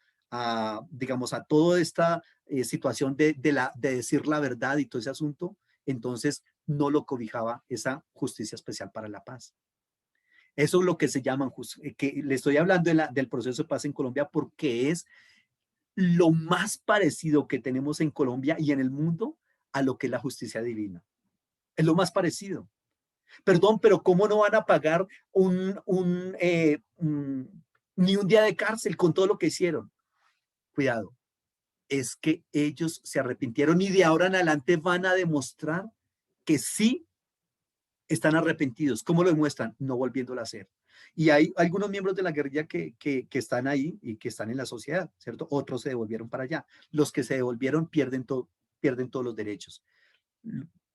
S1: digamos, a toda esta situación de decir la verdad y todo ese asunto, entonces no lo cobijaba esa justicia especial para la paz. Eso es lo que se llama, que le estoy hablando del proceso de paz en Colombia porque es lo más parecido que tenemos en Colombia y en el mundo a lo que es la justicia divina. Es lo más parecido. Perdón, pero ¿cómo no van a pagar ni un día de cárcel con todo lo que hicieron? Cuidado, es que ellos se arrepintieron y de ahora en adelante van a demostrar que sí están arrepentidos. ¿Cómo lo demuestran? No volviéndolo a hacer. Y hay algunos miembros de la guerrilla que están ahí y que están en la sociedad, ¿cierto? Otros se devolvieron para allá. Los que se devolvieron pierden todos los derechos.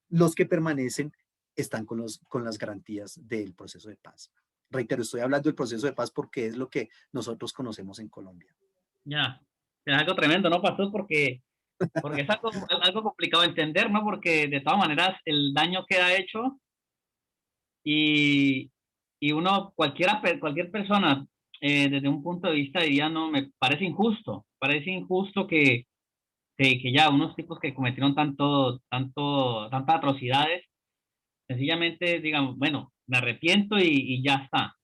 S1: Los que permanecen están con las garantías del proceso de paz. Reitero, estoy hablando del proceso de paz porque es lo que nosotros conocemos en Colombia.
S2: Ya, es algo tremendo, ¿no, pastor? Porque es algo complicado de entender, ¿no? Porque de todas maneras el daño queda hecho y, y uno, cualquier persona, desde un punto de vista diría, no, me parece injusto que ya unos tipos que cometieron tantas atrocidades, sencillamente digan, bueno, me arrepiento y ya está.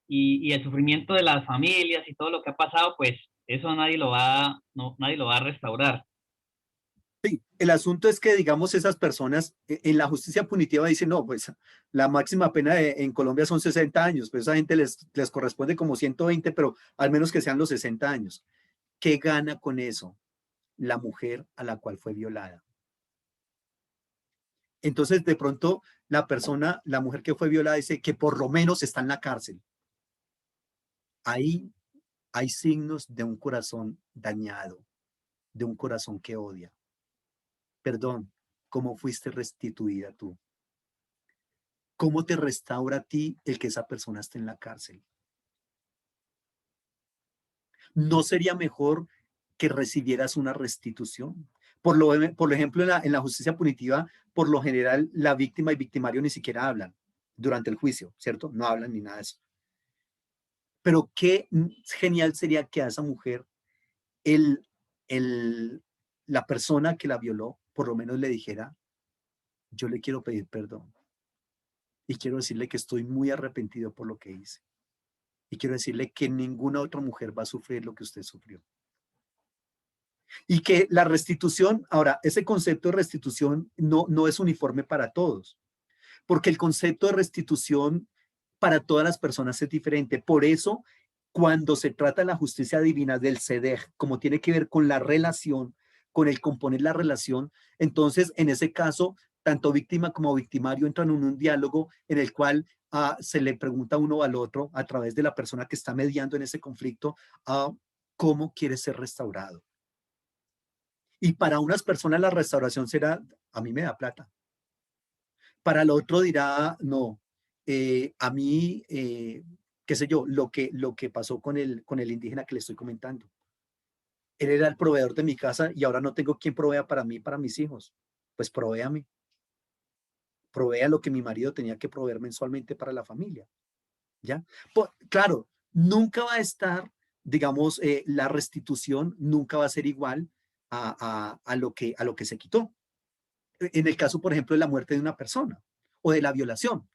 S2: Y el sufrimiento de las familias y todo lo que ha pasado, pues eso nadie lo va a restaurar.
S1: Sí, el asunto es que, digamos, esas personas en la justicia punitiva dicen, no, pues la máxima pena en Colombia son 60 años, pues a esa gente les corresponde como 120, pero al menos que sean los 60 años. ¿Qué gana con eso la mujer a la cual fue violada? Entonces, de pronto, la mujer que fue violada dice que por lo menos está en la cárcel. Ahí hay signos de un corazón dañado, de un corazón que odia. Perdón, ¿cómo fuiste restituida tú? ¿Cómo te restaura a ti el que esa persona esté en la cárcel? ¿No sería mejor que recibieras una restitución? Por ejemplo, en la justicia punitiva, por lo general, la víctima y victimario ni siquiera hablan durante el juicio, ¿cierto? No hablan ni nada de eso. Pero qué genial sería que a esa mujer, el, el, la persona que la violó, por lo menos le dijera, yo le quiero pedir perdón y quiero decirle que estoy muy arrepentido por lo que hice. Y quiero decirle que ninguna otra mujer va a sufrir lo que usted sufrió. Y que la restitución, ahora, ese concepto de restitución no es uniforme para todos, porque el concepto de restitución para todas las personas es diferente. Por eso, cuando se trata de la justicia divina del CEDEJ, como tiene que ver con la relación, con el componer la relación. Entonces, en ese caso, tanto víctima como victimario entran en un diálogo en el cual se le pregunta uno al otro, a través de la persona que está mediando en ese conflicto, cómo quiere ser restaurado. Y para unas personas la restauración será, a mí me da plata. Para el otro dirá, no, a mí, qué sé yo, lo que pasó con el indígena que le estoy comentando. Él era el proveedor de mi casa y ahora no tengo quien provea para mí, para mis hijos. Pues provéame. Provea lo que mi marido tenía que proveer mensualmente para la familia. ¿Ya? Claro, nunca va a estar, digamos, la restitución nunca va a ser igual a lo que se quitó. En el caso, por ejemplo, de la muerte de una persona o de la violación,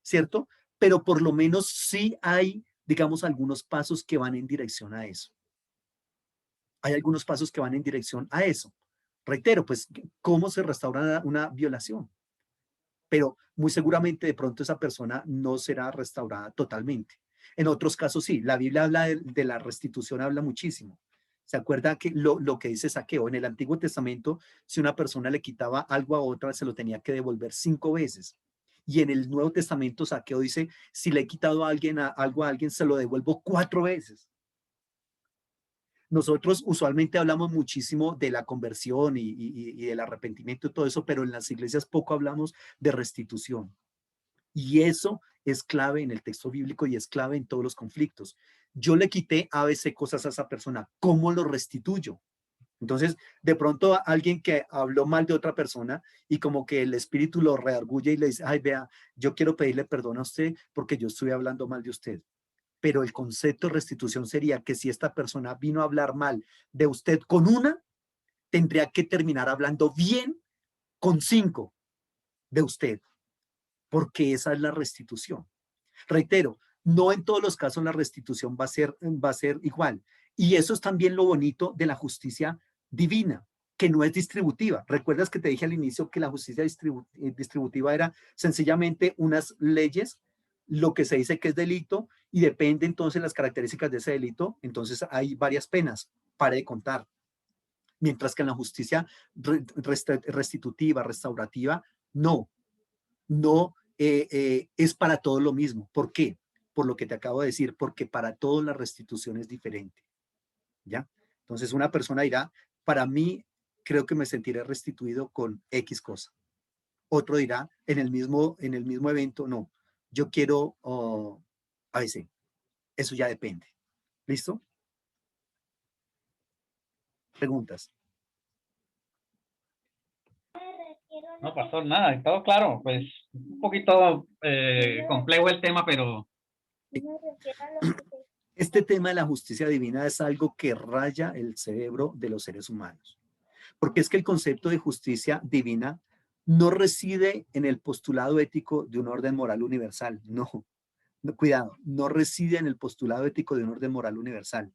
S1: ¿cierto? Pero por lo menos sí hay, digamos, algunos pasos que van en dirección a eso. Hay algunos pasos que van en dirección a eso. Reitero, pues, ¿cómo se restaura una violación? Pero muy seguramente de pronto esa persona no será restaurada totalmente. En otros casos sí, la Biblia habla de la restitución, habla muchísimo. ¿Se acuerda que lo que dice Saqueo? En el Antiguo Testamento, si una persona le quitaba algo a otra, se lo tenía que devolver 5 veces. Y en el Nuevo Testamento, Saqueo dice, si le he quitado a alguien, algo a alguien, se lo devuelvo 4 veces. Nosotros usualmente hablamos muchísimo de la conversión y del arrepentimiento y todo eso, pero en las iglesias poco hablamos de restitución. Y eso es clave en el texto bíblico y es clave en todos los conflictos. Yo le quité a veces cosas a esa persona, ¿cómo lo restituyo? Entonces, de pronto alguien que habló mal de otra persona y como que el espíritu lo redarguye y le dice, ay, vea, yo quiero pedirle perdón a usted porque yo estoy hablando mal de usted. Pero el concepto de restitución sería que si esta persona vino a hablar mal de usted con una, tendría que terminar hablando bien con 5 de usted, porque esa es la restitución. Reitero, no en todos los casos la restitución va a ser igual. Y eso es también lo bonito de la justicia divina, que no es distributiva. ¿Recuerdas que te dije al inicio que la justicia distributiva era sencillamente unas leyes, lo que se dice que es delito, y depende entonces las características de ese delito, entonces hay varias penas, para de contar. Mientras que en la justicia restitutiva, restaurativa, no es para todo lo mismo. ¿Por qué? Por lo que te acabo de decir, porque para todos la restitución es diferente. ¿Ya? Entonces una persona dirá, para mí creo que me sentiré restituido con X cosa. Otro dirá, en el mismo evento, no, yo quiero a veces, eso ya depende. ¿Listo? Preguntas.
S2: No, pastor, nada, todo claro. Pues un poquito complejo el tema, pero
S1: Este tema de la justicia divina es algo que raya el cerebro de los seres humanos. Porque es que el concepto de justicia divina no reside en el postulado ético de un orden moral universal. No, no, cuidado, no reside en el postulado ético de un orden moral universal,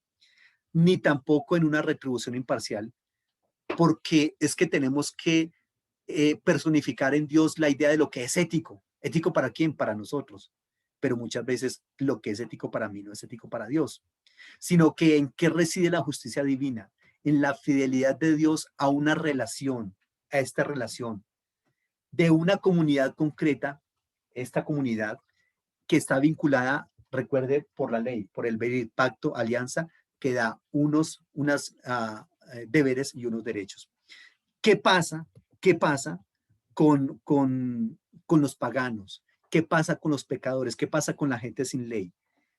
S1: ni tampoco en una retribución imparcial, porque es que tenemos que personificar en Dios la idea de lo que es ético. ¿Ético para quién? Para nosotros. Pero muchas veces lo que es ético para mí no es ético para Dios, sino que en qué reside la justicia divina, en la fidelidad de Dios a una relación, a esta relación de una comunidad concreta, esta comunidad que está vinculada, recuerde, por la ley, por el pacto, alianza, que da unos deberes y unos derechos. ¿Qué pasa? ¿Qué pasa con los paganos? ¿Qué pasa con los pecadores? ¿Qué pasa con la gente sin ley?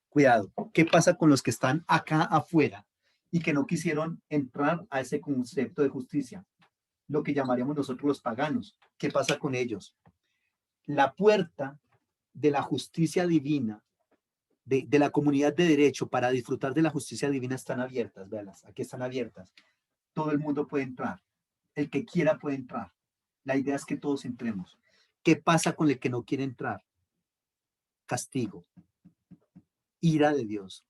S1: Cuidado, ¿qué pasa con los que están acá afuera y que no quisieron entrar a ese concepto de justicia? Lo que llamaríamos nosotros los paganos. ¿Qué pasa con ellos? La puerta de la justicia divina, de la comunidad de derecho para disfrutar de la justicia divina están abiertas, véalas, aquí están abiertas. Todo el mundo puede entrar, el que quiera puede entrar. La idea es que todos entremos. ¿Qué pasa con el que no quiere entrar? Castigo, ira de Dios.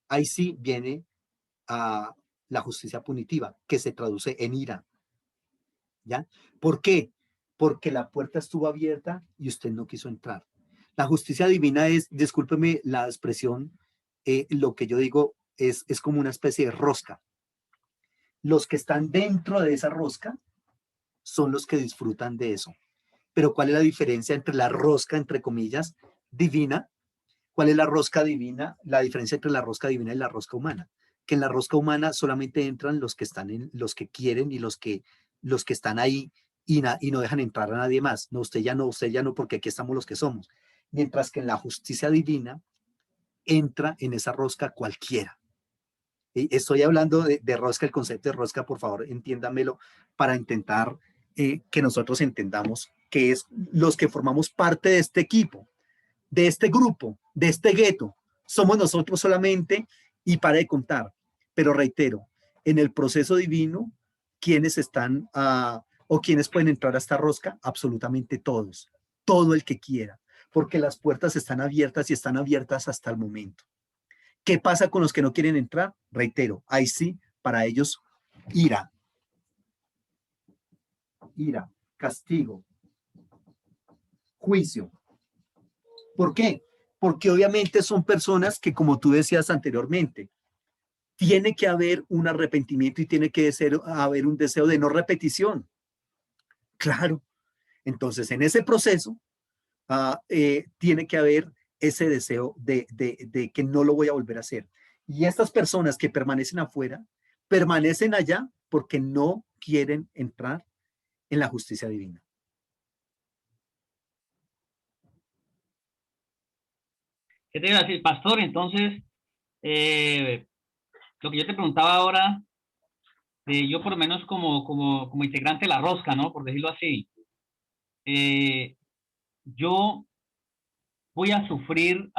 S1: Ahí sí viene a la justicia punitiva, que se traduce en ira. ¿Ya? ¿Por qué? Porque la puerta estuvo abierta y usted no quiso entrar. La justicia divina es, discúlpeme la expresión, lo que yo digo es como una especie de rosca. Los que están dentro de esa rosca son los que disfrutan de eso. Pero ¿cuál es la diferencia entre la rosca, entre comillas, divina? ¿Cuál es la rosca divina? La diferencia entre la rosca divina y la rosca humana. Que en la rosca humana solamente entran los que están los que quieren y los que están ahí y no dejan entrar a nadie más. No, usted ya no, porque aquí estamos los que somos. Mientras que en la justicia divina entra en esa rosca cualquiera. Y estoy hablando de rosca, el concepto de rosca, por favor, entiéndamelo para intentar que nosotros entendamos que es los que formamos parte de este equipo, de este grupo, de este gueto. Somos nosotros solamente y para de contar. Pero reitero, en el proceso divino, ¿quiénes están o quiénes pueden entrar a esta rosca? Absolutamente todos, todo el que quiera, porque las puertas están abiertas y están abiertas hasta el momento. ¿Qué pasa con los que no quieren entrar? Reitero, ahí sí, para ellos, ira, castigo, juicio. ¿Por qué? Porque obviamente son personas que, como tú decías anteriormente, tiene que haber un arrepentimiento y tiene que haber un deseo de no repetición. Claro. Entonces, en ese proceso, tiene que haber ese deseo de que no lo voy a volver a hacer. Y estas personas que permanecen afuera, permanecen allá porque no quieren entrar en la justicia divina.
S2: ¿Qué te iba a decir, pastor? Entonces, lo que yo te preguntaba ahora, yo por lo menos como integrante de la rosca, ¿no? Por decirlo así, eh, yo voy a sufrir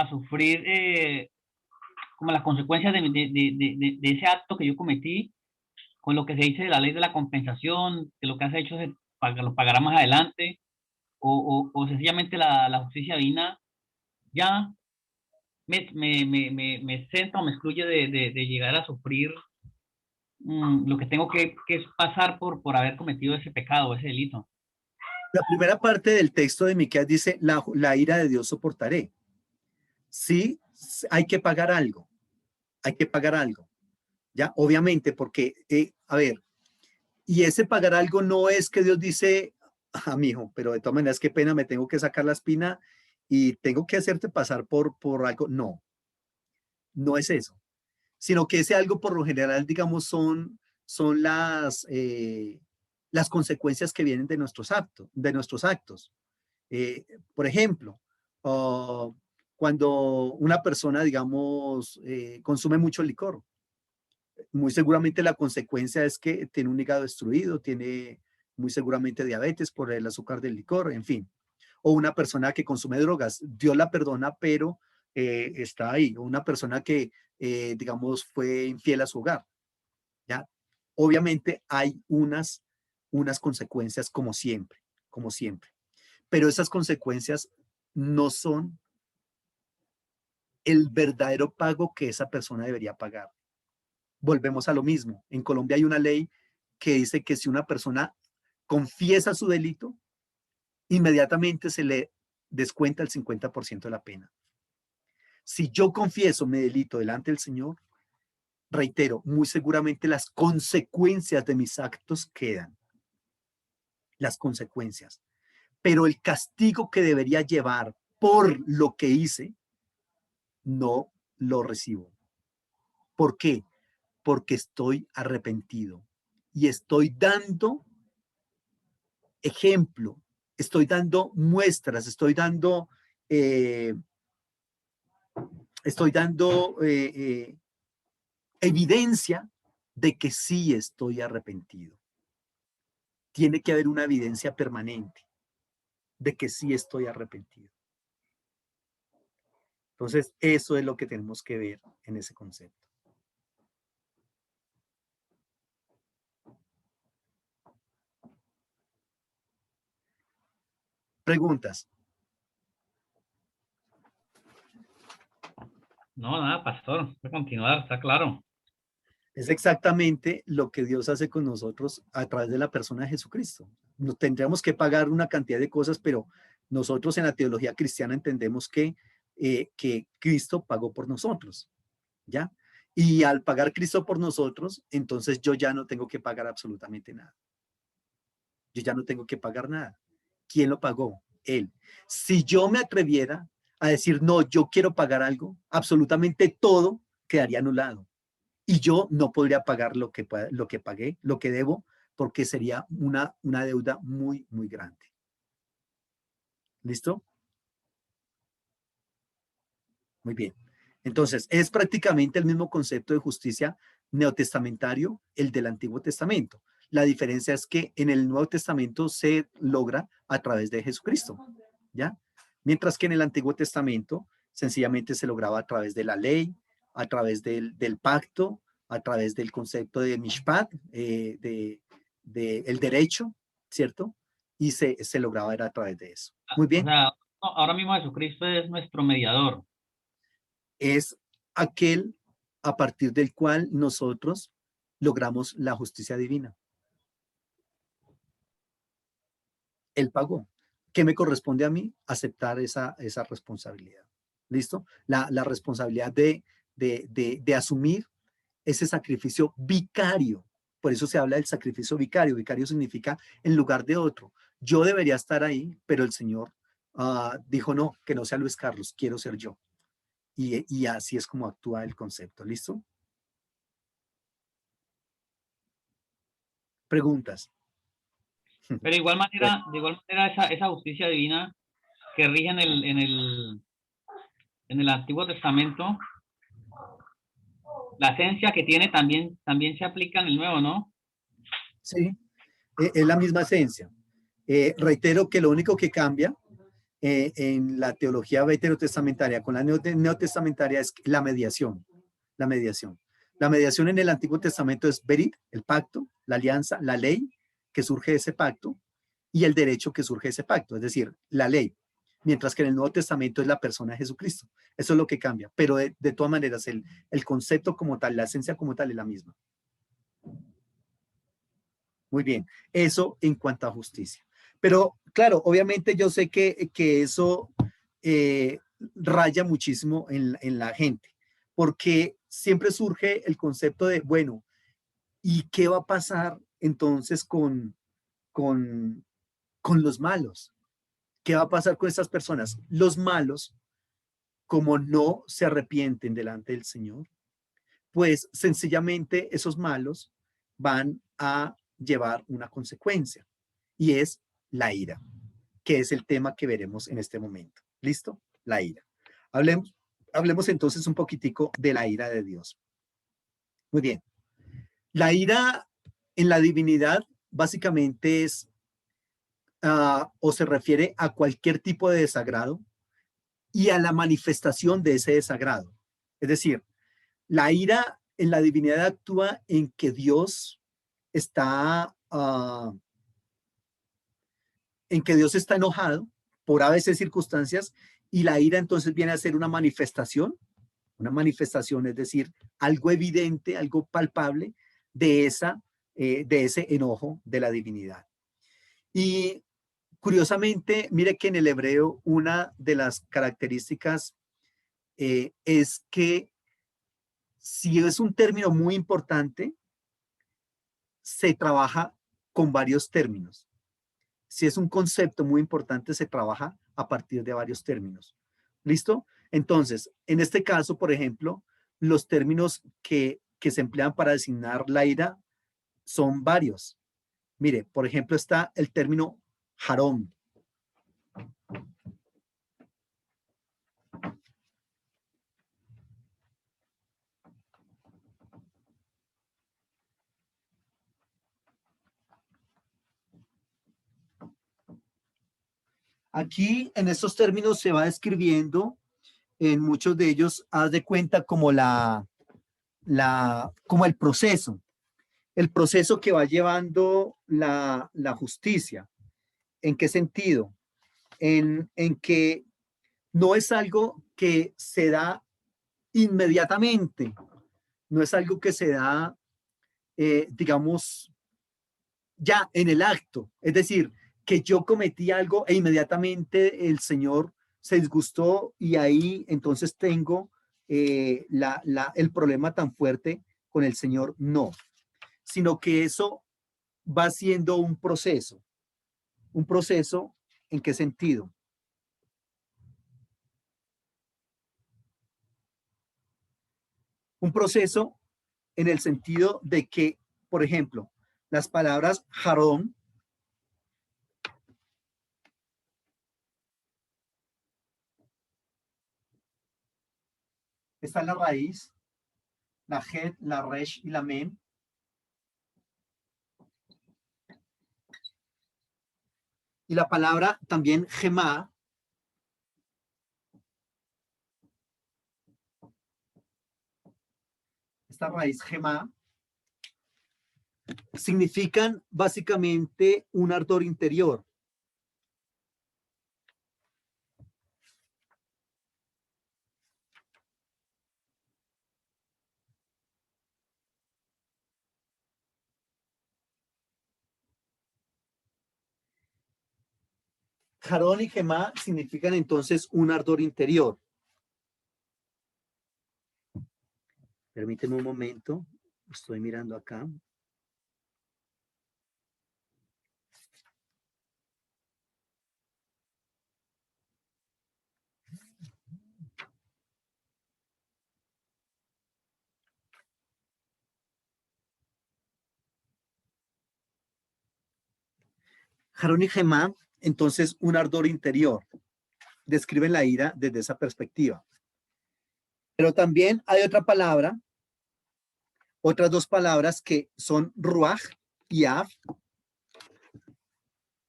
S2: como las consecuencias de ese acto que yo cometí, con lo que se dice de la ley de la compensación, que lo que has hecho lo pagará más adelante, o sencillamente la justicia divina ya me centra o me excluye de llegar a sufrir lo que tengo que pasar por haber cometido ese pecado, ese delito.
S1: La primera parte del texto de Miqueas dice, la ira de Dios soportaré. Sí, hay que pagar algo, hay que pagar algo. Ya, obviamente, porque, a ver, y ese pagar algo no es que Dios dice, mi hijo, pero de todas maneras, qué pena, me tengo que sacar la espina y tengo que hacerte pasar por algo. No, no es eso, sino que ese algo por lo general, digamos, son las consecuencias que vienen de nuestros actos, de nuestros actos. Por ejemplo, oh, cuando una persona, digamos, consume mucho licor, muy seguramente la consecuencia es que tiene un hígado destruido, tiene muy seguramente diabetes por el azúcar del licor, en fin. O una persona que consume drogas, Dios la perdona, pero está ahí. O una persona que, digamos, fue infiel a su hogar, ¿ya? Obviamente hay unas consecuencias como siempre. Pero esas consecuencias no son el verdadero pago que esa persona debería pagar. Volvemos a lo mismo. En Colombia hay una ley que dice que si una persona confiesa su delito, inmediatamente se le descuenta el 50% de la pena. Si yo confieso mi delito delante del Señor, reitero, muy seguramente las consecuencias de mis actos quedan. Las consecuencias. Pero el castigo que debería llevar por lo que hice, no lo recibo. ¿Por qué? Porque estoy arrepentido y estoy dando ejemplo, estoy dando muestras, eh, estoy dando evidencia de que sí estoy arrepentido. Tiene que haber una evidencia permanente de que sí estoy arrepentido. Entonces, eso es lo que tenemos que ver en ese concepto. Preguntas.
S2: No, nada, pastor, voy a continuar, está claro.
S1: Es exactamente lo que Dios hace con nosotros a través de la persona de Jesucristo. Nos tendríamos que pagar una cantidad de cosas, pero nosotros en la teología cristiana entendemos que Cristo pagó por nosotros, ¿ya? Y al pagar Cristo por nosotros, entonces yo ya no tengo que pagar absolutamente nada. Yo ya no tengo que pagar nada. ¿Quién lo pagó? Él. Si yo me atreviera a decir, no, yo quiero pagar algo, absolutamente todo quedaría anulado. Y yo no podría pagar lo que pagué, lo que debo, porque sería una deuda muy, muy grande. ¿Listo? Muy bien. Entonces, es prácticamente el mismo concepto de justicia neotestamentario, el del Antiguo Testamento. La diferencia es que en el Nuevo Testamento se logra a través de Jesucristo, ¿ya? Mientras que en el Antiguo Testamento sencillamente se lograba a través de la ley, a través del pacto, a través del concepto de mishpat, de el derecho, ¿cierto? Y se lograba era a través de eso. Muy
S2: O
S1: bien.
S2: sea, ahora mismo Jesucristo es nuestro mediador.
S1: Es aquel a partir del cual nosotros logramos la justicia divina. Él pagó. ¿Qué me corresponde a mí? Aceptar esa responsabilidad. ¿Listo? La responsabilidad de asumir ese sacrificio vicario. Por eso se habla del sacrificio vicario. Vicario significa en lugar de otro. Yo debería estar ahí, pero el Señor dijo no, que no sea Luis Carlos, quiero ser yo. Y así es como actúa el concepto. ¿Listo? Preguntas.
S2: Pero
S1: Bueno,
S2: de igual manera esa justicia divina que rige en el Antiguo Testamento, la esencia que tiene también se aplica en el Nuevo, ¿no?
S1: sí, es la misma esencia. Reitero que lo único que cambia en la teología veterotestamentaria con la neotestamentaria es la mediación. La mediación. La mediación en el Antiguo Testamento es Berit, el pacto, la alianza, la ley que surge de ese pacto y el derecho que surge de ese pacto, es decir, la ley. Mientras que en el Nuevo Testamento es la persona de Jesucristo. Eso es lo que cambia. Pero de todas maneras, el concepto como tal, la esencia como tal es la misma. Muy bien, eso en cuanto a justicia. Pero claro, obviamente yo sé que eso raya muchísimo en la gente, porque siempre surge el concepto de, bueno, ¿y qué va a pasar entonces con, con los malos? ¿Qué va a pasar con estas personas? Los malos, como no se arrepienten delante del Señor, pues sencillamente esos malos van a llevar una consecuencia y es la ira, que es el tema que veremos en este momento. ¿Listo? La ira. Hablemos entonces un poquitico de la ira de Dios. Muy bien. La ira en la divinidad básicamente es o se refiere a cualquier tipo de desagrado y a la manifestación de ese desagrado. Es decir, la ira en la divinidad actúa en que Dios está, en que Dios está enojado por a veces circunstancias y la ira entonces viene a ser una manifestación, es decir, algo evidente, algo palpable de, de ese enojo de la divinidad. Y curiosamente, mire que en el hebreo una de las características es que si es un término muy importante, se trabaja con varios términos. Si es un concepto muy importante, se trabaja a partir de varios términos. ¿Listo? Entonces, en este caso, por ejemplo, los términos que se emplean para designar la ira son varios. Mire, por ejemplo, está el término harom. Aquí en estos términos se va describiendo, en muchos de ellos, haz de cuenta como como el proceso que va llevando la justicia. ¿En qué sentido? En que no es algo que se da inmediatamente, no es algo que se da, digamos, ya en el acto. Es decir, que yo cometí algo e inmediatamente el Señor se disgustó y ahí entonces tengo el problema tan fuerte con el Señor, no, sino que eso va siendo un proceso. ¿Un proceso en qué sentido? Un proceso en el sentido de que, por ejemplo, las palabras jarón, está en la raíz, la het, la resh y la mem. Y la palabra también gemá, esta raíz gemá, significan básicamente un ardor interior. Jarón y gemá significan entonces un ardor interior. Permíteme un momento, estoy mirando acá. Jarón y gemá, entonces un ardor interior. Describen la ira desde esa perspectiva. Pero también hay otra palabra, otras dos palabras que son ruaj y af.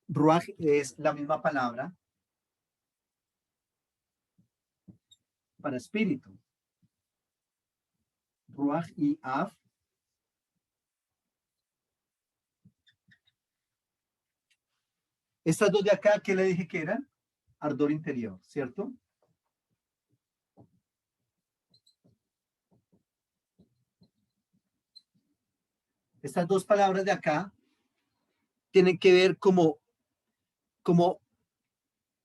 S1: Ruaj es la misma palabra para espíritu. Ruaj y af. Estas dos de acá, ¿qué le dije que eran? Ardor interior, ¿cierto? Estas dos palabras de acá tienen que ver como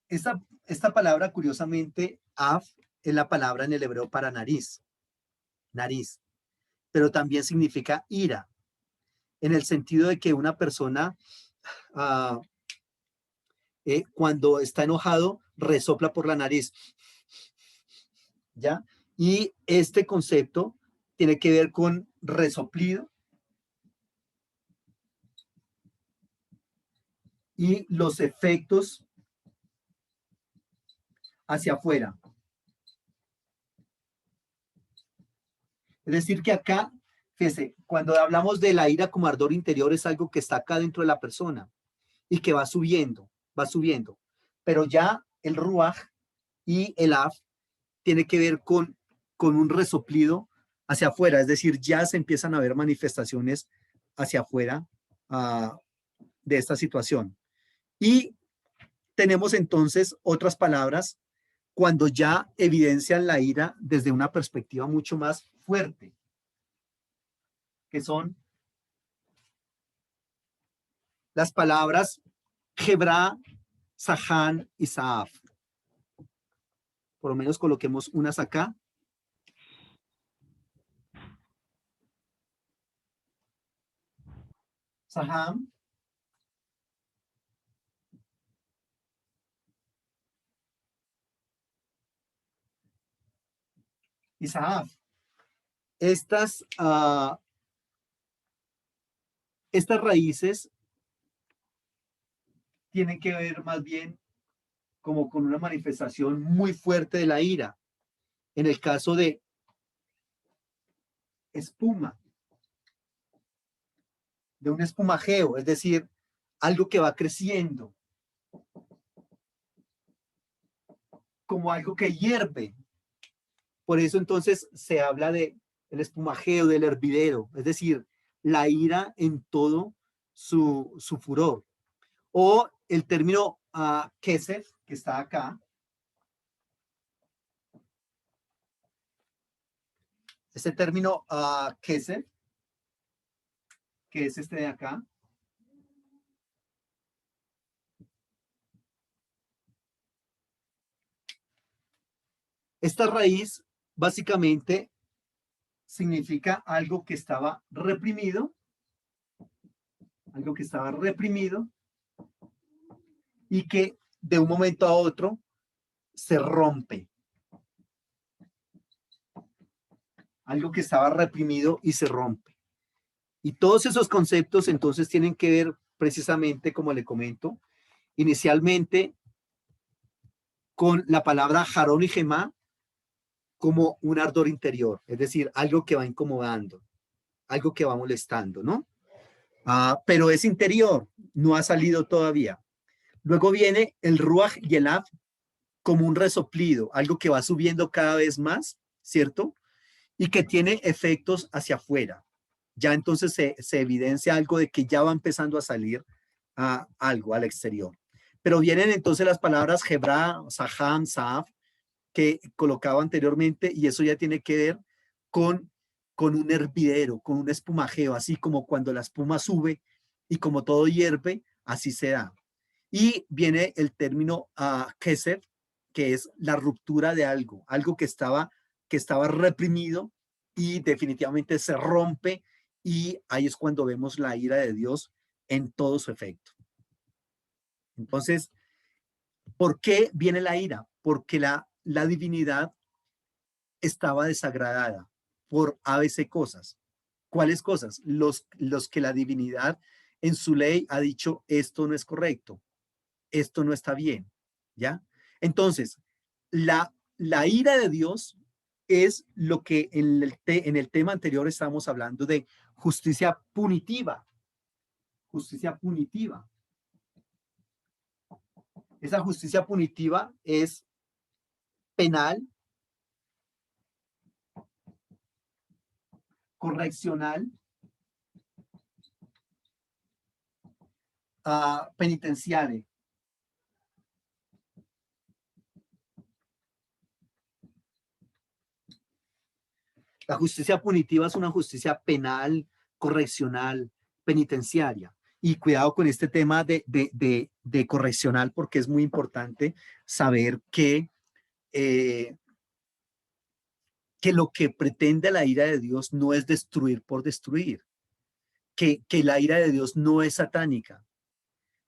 S1: esta palabra, curiosamente, af, es la palabra en el hebreo para nariz, nariz, pero también significa ira, en el sentido de que una persona, uh, cuando está enojado, resopla por la nariz, ¿ya? Y este concepto tiene que ver con resoplido y los efectos hacia afuera. Es decir, que acá, fíjese, cuando hablamos de la ira como ardor interior, es algo que está acá dentro de la persona y que va subiendo, va subiendo. Pero ya el ruaj y el af tiene que ver con un resoplido hacia afuera, es decir, ya se empiezan a ver manifestaciones hacia afuera de esta situación. Y tenemos entonces otras palabras cuando ya evidencian la ira desde una perspectiva mucho más fuerte, que son las palabras Hebra, Sahan y Saaf. Por lo menos coloquemos unas acá. Saham. Y Saaf. Estas, estas raíces tienen que ver más bien como con una manifestación muy fuerte de la ira. En el caso de espuma, de un espumajeo, es decir, algo que va creciendo, como algo que hierve. Por eso entonces se habla de el espumajeo, del hervidero, es decir, la ira en todo su furor. O el término kesef, que está acá, este término kesef, que es este de acá, esta raíz básicamente significa algo que estaba reprimido, y que de un momento a otro se rompe. Algo que estaba reprimido y se rompe. Y todos esos conceptos entonces tienen que ver precisamente, como le comento, inicialmente con la palabra jarón y gemá como un ardor interior, es decir, algo que va incomodando, algo que va molestando, ¿no? Pero es interior, no ha salido todavía. Luego viene el ruaj y el af como un resoplido, algo que va subiendo cada vez más, ¿cierto? Y que tiene efectos hacia afuera. Ya entonces se evidencia algo de que ya va empezando a salir algo al exterior. Pero vienen entonces las palabras Hebra, Saham, Saaf, que colocaba anteriormente, y eso ya tiene que ver con un hervidero, con un espumajeo, así como cuando la espuma sube y como todo hierve, así se da. Y viene el término Kesef, que es la ruptura de algo, algo que estaba reprimido y definitivamente se rompe, y ahí es cuando vemos la ira de Dios en todo su efecto. Entonces, ¿por qué viene la ira? Porque la divinidad estaba desagradada por ABC cosas. ¿Cuáles cosas? Los que la divinidad en su ley ha dicho, esto no es correcto, esto no está bien, ¿ya? Entonces, la ira de Dios es lo que en el tema anterior estábamos hablando de justicia punitiva. Justicia punitiva. Esa justicia punitiva es penal, correccional, penitenciaria. La justicia punitiva es una justicia penal, correccional, penitenciaria. Y cuidado con este tema de correccional, porque es muy importante saber que lo que pretende la ira de Dios no es destruir por destruir, que la ira de Dios no es satánica,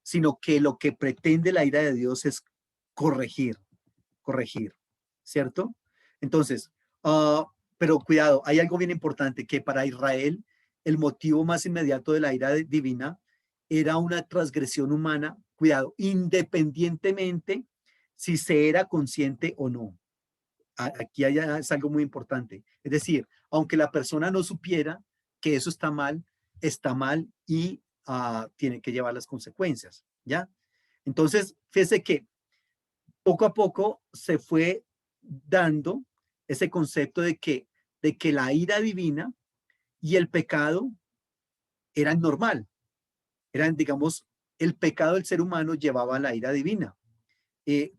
S1: sino que lo que pretende la ira de Dios es corregir, ¿cierto? Entonces, pero cuidado, hay algo bien importante, que para Israel el motivo más inmediato de la ira divina era una transgresión humana, cuidado, independientemente si se era consciente o no. Aquí es algo muy importante. Es decir, aunque la persona no supiera que eso está mal y tiene que llevar las consecuencias, ¿ya? Entonces, fíjese que poco a poco se fue dando ese concepto de que la ira divina y el pecado eran normal, eran, digamos, el pecado del ser humano llevaba a la ira divina.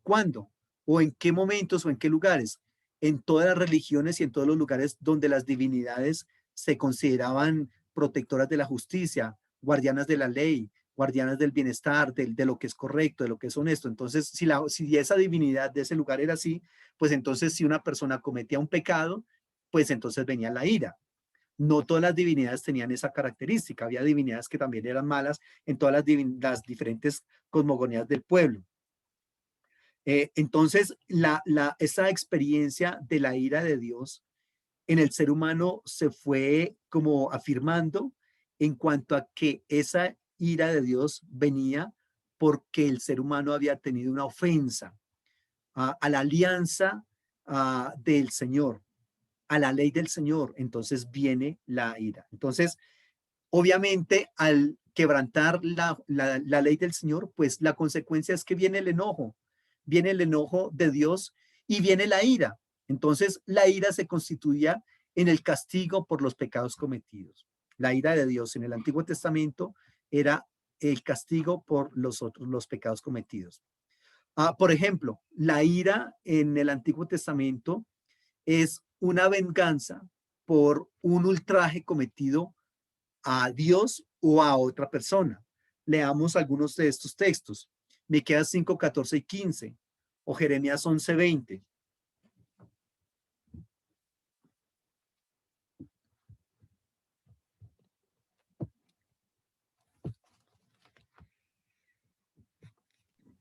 S1: ¿Cuándo? ¿O en qué momentos o en qué lugares? En todas las religiones y en todos los lugares donde las divinidades se consideraban protectoras de la justicia, guardianas de la ley, guardianas del bienestar, de lo que es correcto, de lo que es honesto. Entonces, si esa divinidad de ese lugar era así, pues entonces si una persona cometía un pecado, pues entonces venía la ira. No todas las divinidades tenían esa característica. Había divinidades que también eran malas en todas las diferentes cosmogonías del pueblo. Entonces, esa experiencia de la ira de Dios en el ser humano se fue como afirmando en cuanto a que esa ira de Dios venía porque el ser humano había tenido una ofensa a la alianza del Señor, a la ley del Señor. Entonces viene la ira. Entonces, obviamente, al quebrantar la ley del Señor, pues la consecuencia es que viene el enojo de Dios y viene la ira. Entonces, la ira se constituía en el castigo por los pecados cometidos. La ira de Dios en el Antiguo Testamento era el castigo por los pecados cometidos. Por ejemplo, la ira en el Antiguo Testamento es una venganza por un ultraje cometido a Dios o a otra persona. Leamos algunos de estos textos. Miqueas 5, 14 y 15 o Jeremías 11, 20.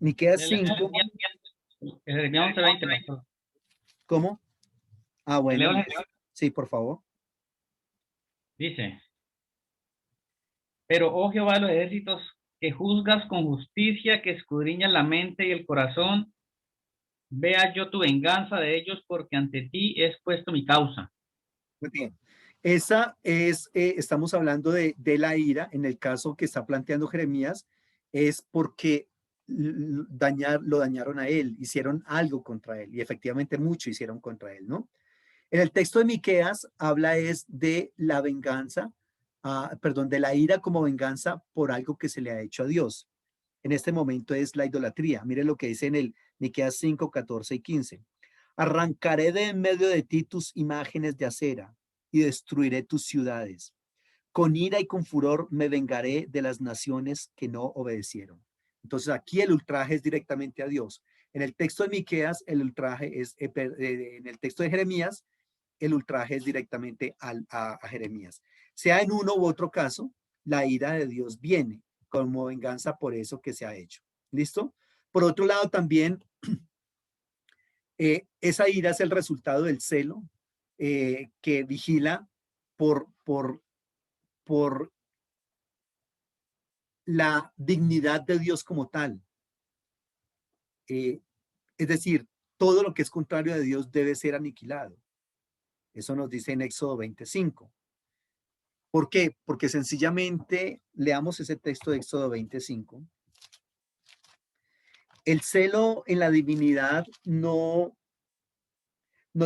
S1: Miqueas
S2: Léela,
S1: 5,
S2: Jeremías 11:20, pastor.
S1: ¿cómo? Ah,
S2: Te
S1: bueno,
S2: leo la-
S1: listo. Sí, por favor.
S2: Dice, pero, oh Jehová de los ejércitos, que juzgas con justicia, que escudriñas la mente y el corazón, vea yo tu venganza de ellos, porque ante ti he expuesto mi causa.
S1: Muy bien. Esa es, estamos hablando de la ira, en el caso que está planteando Jeremías, es porque lo dañaron a él, hicieron algo contra él, y efectivamente mucho hicieron contra él, ¿no? En el texto de Miqueas habla es de la venganza, perdón, de la ira como venganza por algo que se le ha hecho a Dios. En este momento es la idolatría. Mire lo que dice en el Miqueas 5, 14 y 15. Arrancaré de en medio de ti tus imágenes de acera y destruiré tus ciudades. Con ira y con furor me vengaré de las naciones que no obedecieron. Entonces aquí el ultraje es directamente a Dios. En el texto de Miqueas, el ultraje es, en el texto de Jeremías, el ultraje es directamente a Jeremías. Sea en uno u otro caso, la ira de Dios viene como venganza por eso que se ha hecho. ¿Listo? Por otro lado, también esa ira es el resultado del celo que vigila por, por la dignidad de Dios como tal. Eh, es decir, todo lo que es contrario a Dios debe ser aniquilado. Eso nos dice en Éxodo 25. ¿Por qué? Porque sencillamente leamos ese texto de Éxodo 25. El celo en la divinidad no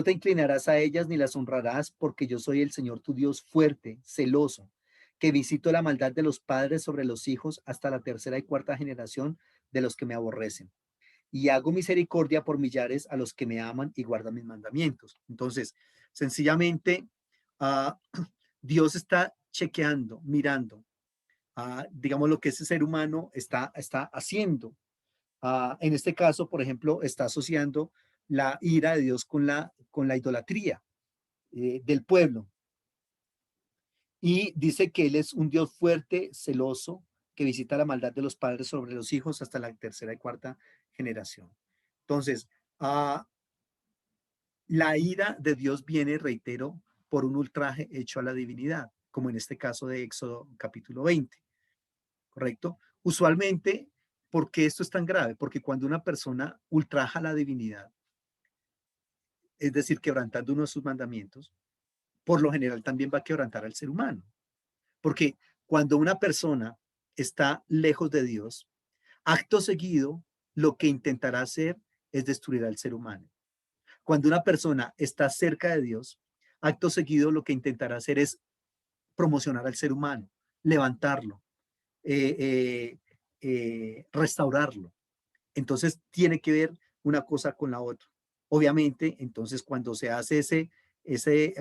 S1: te inclinarás a ellas ni las honrarás, porque yo soy el Señor tu Dios fuerte, celoso, que visito la maldad de los padres sobre los hijos hasta la tercera y cuarta generación de los que me aborrecen. Y hago misericordia por millares a los que me aman y guardan mis mandamientos. Entonces, sencillamente, uh, Dios está chequeando, mirando, digamos, lo que ese ser humano está haciendo. En este caso, por ejemplo, está asociando la ira de Dios con la idolatría del pueblo. Y dice que Él es un Dios fuerte, celoso, que visita la maldad de los padres sobre los hijos hasta la tercera y cuarta generación. Entonces, la ira de Dios viene, reitero, por un ultraje hecho a la divinidad, como en este caso de Éxodo capítulo 20, ¿correcto? Usualmente, ¿por qué esto es tan grave? Porque cuando una persona ultraja la divinidad, es decir, quebrantando uno de sus mandamientos, por lo general también va a quebrantar al ser humano. Porque cuando una persona está lejos de Dios, acto seguido, lo que intentará hacer es destruir al ser humano. Cuando una persona está cerca de Dios, acto seguido lo que intentará hacer es promocionar al ser humano, levantarlo, restaurarlo. Entonces tiene que ver una cosa con la otra. Obviamente, entonces cuando se hace ese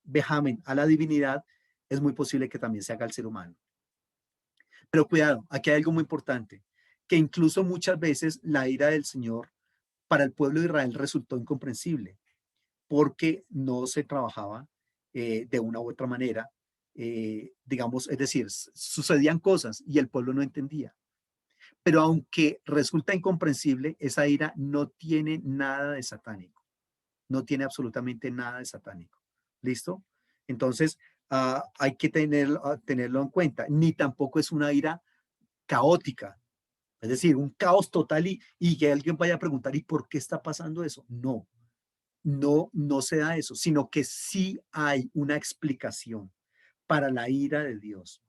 S1: vejamen a la divinidad, es muy posible que también se haga al ser humano. Pero cuidado, aquí hay algo muy importante, que incluso muchas veces la ira del Señor para el pueblo de Israel resultó incomprensible, porque no se trabajaba de una u otra manera, digamos, es decir, sucedían cosas y el pueblo no entendía. Pero aunque resulta incomprensible, esa ira no tiene nada de satánico, no tiene absolutamente nada de satánico. ¿Listo? Entonces, hay que tenerlo en cuenta. Ni tampoco es una ira caótica, es decir, un caos total y que alguien vaya a preguntar, ¿y por qué está pasando eso? No, no se da eso, sino que sí hay una explicación para la ira de Dios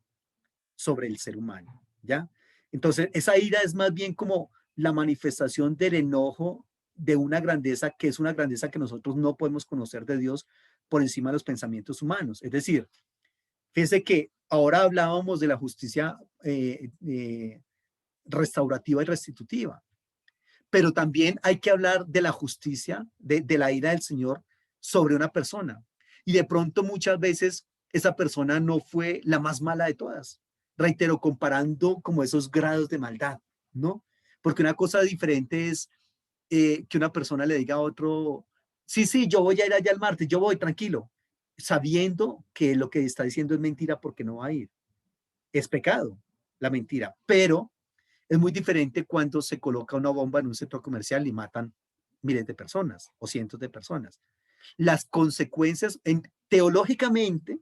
S1: sobre el ser humano, ¿ya? Entonces, esa ira es más bien como la manifestación del enojo de una grandeza que es una grandeza que nosotros no podemos conocer de Dios por encima de los pensamientos humanos. Es decir, fíjense que ahora hablábamos de la justicia restaurativa y restitutiva, pero también hay que hablar de la justicia, de la ira del Señor sobre una persona. Y de pronto muchas veces esa persona no fue la más mala de todas. Reitero, comparando como esos grados de maldad, ¿no? Porque una cosa diferente es que una persona le diga a otro, sí, sí, yo voy a ir allá el martes, yo voy tranquilo, sabiendo que lo que está diciendo es mentira porque no va a ir. Es pecado, la mentira, pero Es muy diferente cuando se coloca una bomba en un centro comercial y matan miles de personas o cientos de personas. Las consecuencias, teológicamente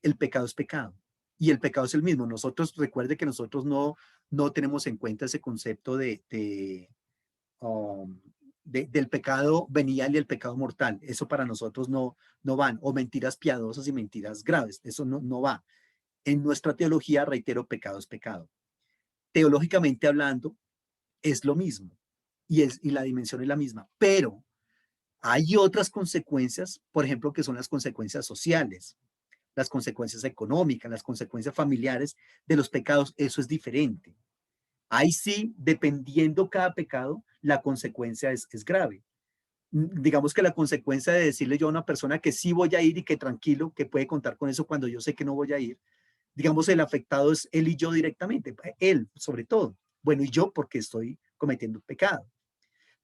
S1: el pecado es pecado y el pecado es el mismo. Nosotros, recuerde que nosotros no tenemos en cuenta ese concepto um, del pecado venial y el pecado mortal. Eso para nosotros no van, o mentiras piadosas y mentiras graves. Eso no va. En nuestra teología, reitero, pecado es pecado. Teológicamente hablando, es lo mismo y la dimensión es la misma, pero hay otras consecuencias, por ejemplo, que son las consecuencias sociales, las consecuencias económicas, las consecuencias familiares de los pecados. Eso es diferente. Ahí sí, dependiendo cada pecado, la consecuencia es grave. Digamos que la consecuencia de decirle yo a una persona que sí voy a ir y que tranquilo, que puede contar con eso cuando yo sé que no voy a ir, digamos, el afectado es él y yo directamente, él sobre todo. Bueno, y yo porque estoy cometiendo un pecado.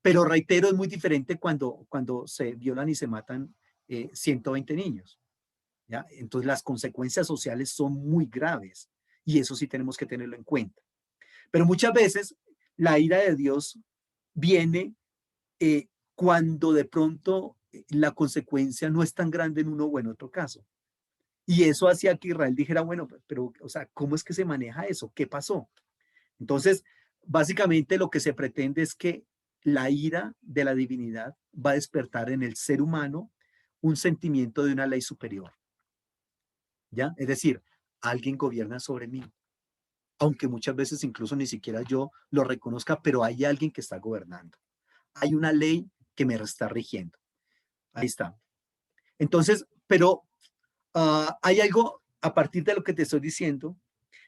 S1: Pero reitero, es muy diferente cuando se violan y se matan 120 niños. ¿Ya? Entonces las consecuencias sociales son muy graves y eso sí tenemos que tenerlo en cuenta. Pero muchas veces la ira de Dios viene cuando de pronto la consecuencia no es tan grande en uno o en otro caso. Y eso hacía que Israel dijera, bueno, pero, o sea, ¿cómo es que se maneja eso? ¿Qué pasó? Entonces, básicamente lo que se pretende es que la ira de la divinidad va a despertar en el ser humano un sentimiento de una ley superior, ¿ya? Es decir, alguien gobierna sobre mí, aunque muchas veces incluso ni siquiera yo lo reconozca, pero hay alguien que está gobernando. Hay una ley que me está rigiendo. Ahí está. Entonces, pero hay algo a partir de lo que te estoy diciendo,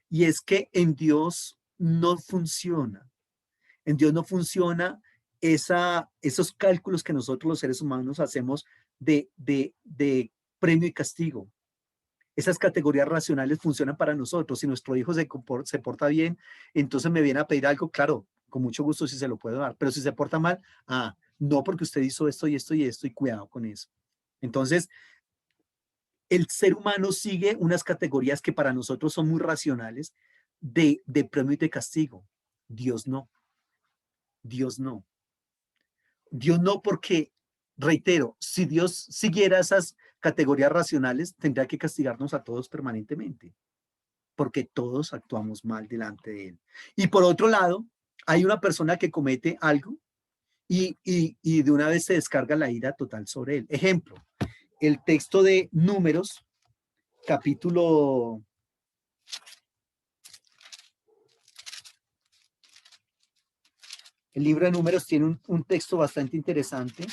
S1: y es que en Dios no funciona. En Dios no funciona esos cálculos que nosotros los seres humanos hacemos de premio y castigo. Esas categorías racionales funcionan para nosotros. Si nuestro hijo se porta bien, entonces me viene a pedir algo, claro, con mucho gusto si se lo puedo dar. Pero si se porta mal, no porque usted hizo esto y esto y esto y cuidado con eso. Entonces, el ser humano sigue unas categorías que para nosotros son muy racionales de premio y de castigo. Dios no, Dios no. Dios no, porque, reitero, si Dios siguiera esas categorías racionales, tendría que castigarnos a todos permanentemente, porque todos actuamos mal delante de Él. Y por otro lado, hay una persona que comete algo y de una vez se descarga la ira total sobre él. Ejemplo, el texto de Números, capítulo... El libro de Números tiene un texto bastante interesante.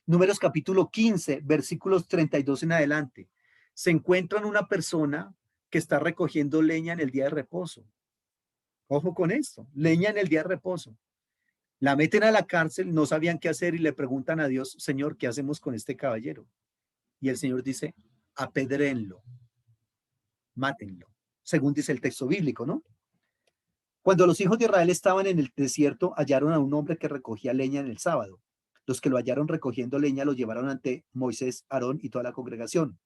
S1: Números capítulo 15, versículos 32 en adelante. Se encuentran una persona que está recogiendo leña en el día de reposo. Ojo con esto, leña en el día de reposo. La meten a la cárcel, no sabían qué hacer y le preguntan a Dios, Señor, ¿qué hacemos con este caballero? Y el Señor dice, apedréenlo, mátenlo, según dice el texto bíblico, ¿no? Cuando los hijos de Israel estaban en el desierto, hallaron a un hombre que recogía leña en el sábado. Los que lo hallaron recogiendo leña lo llevaron ante Moisés, Aarón y toda la congregación.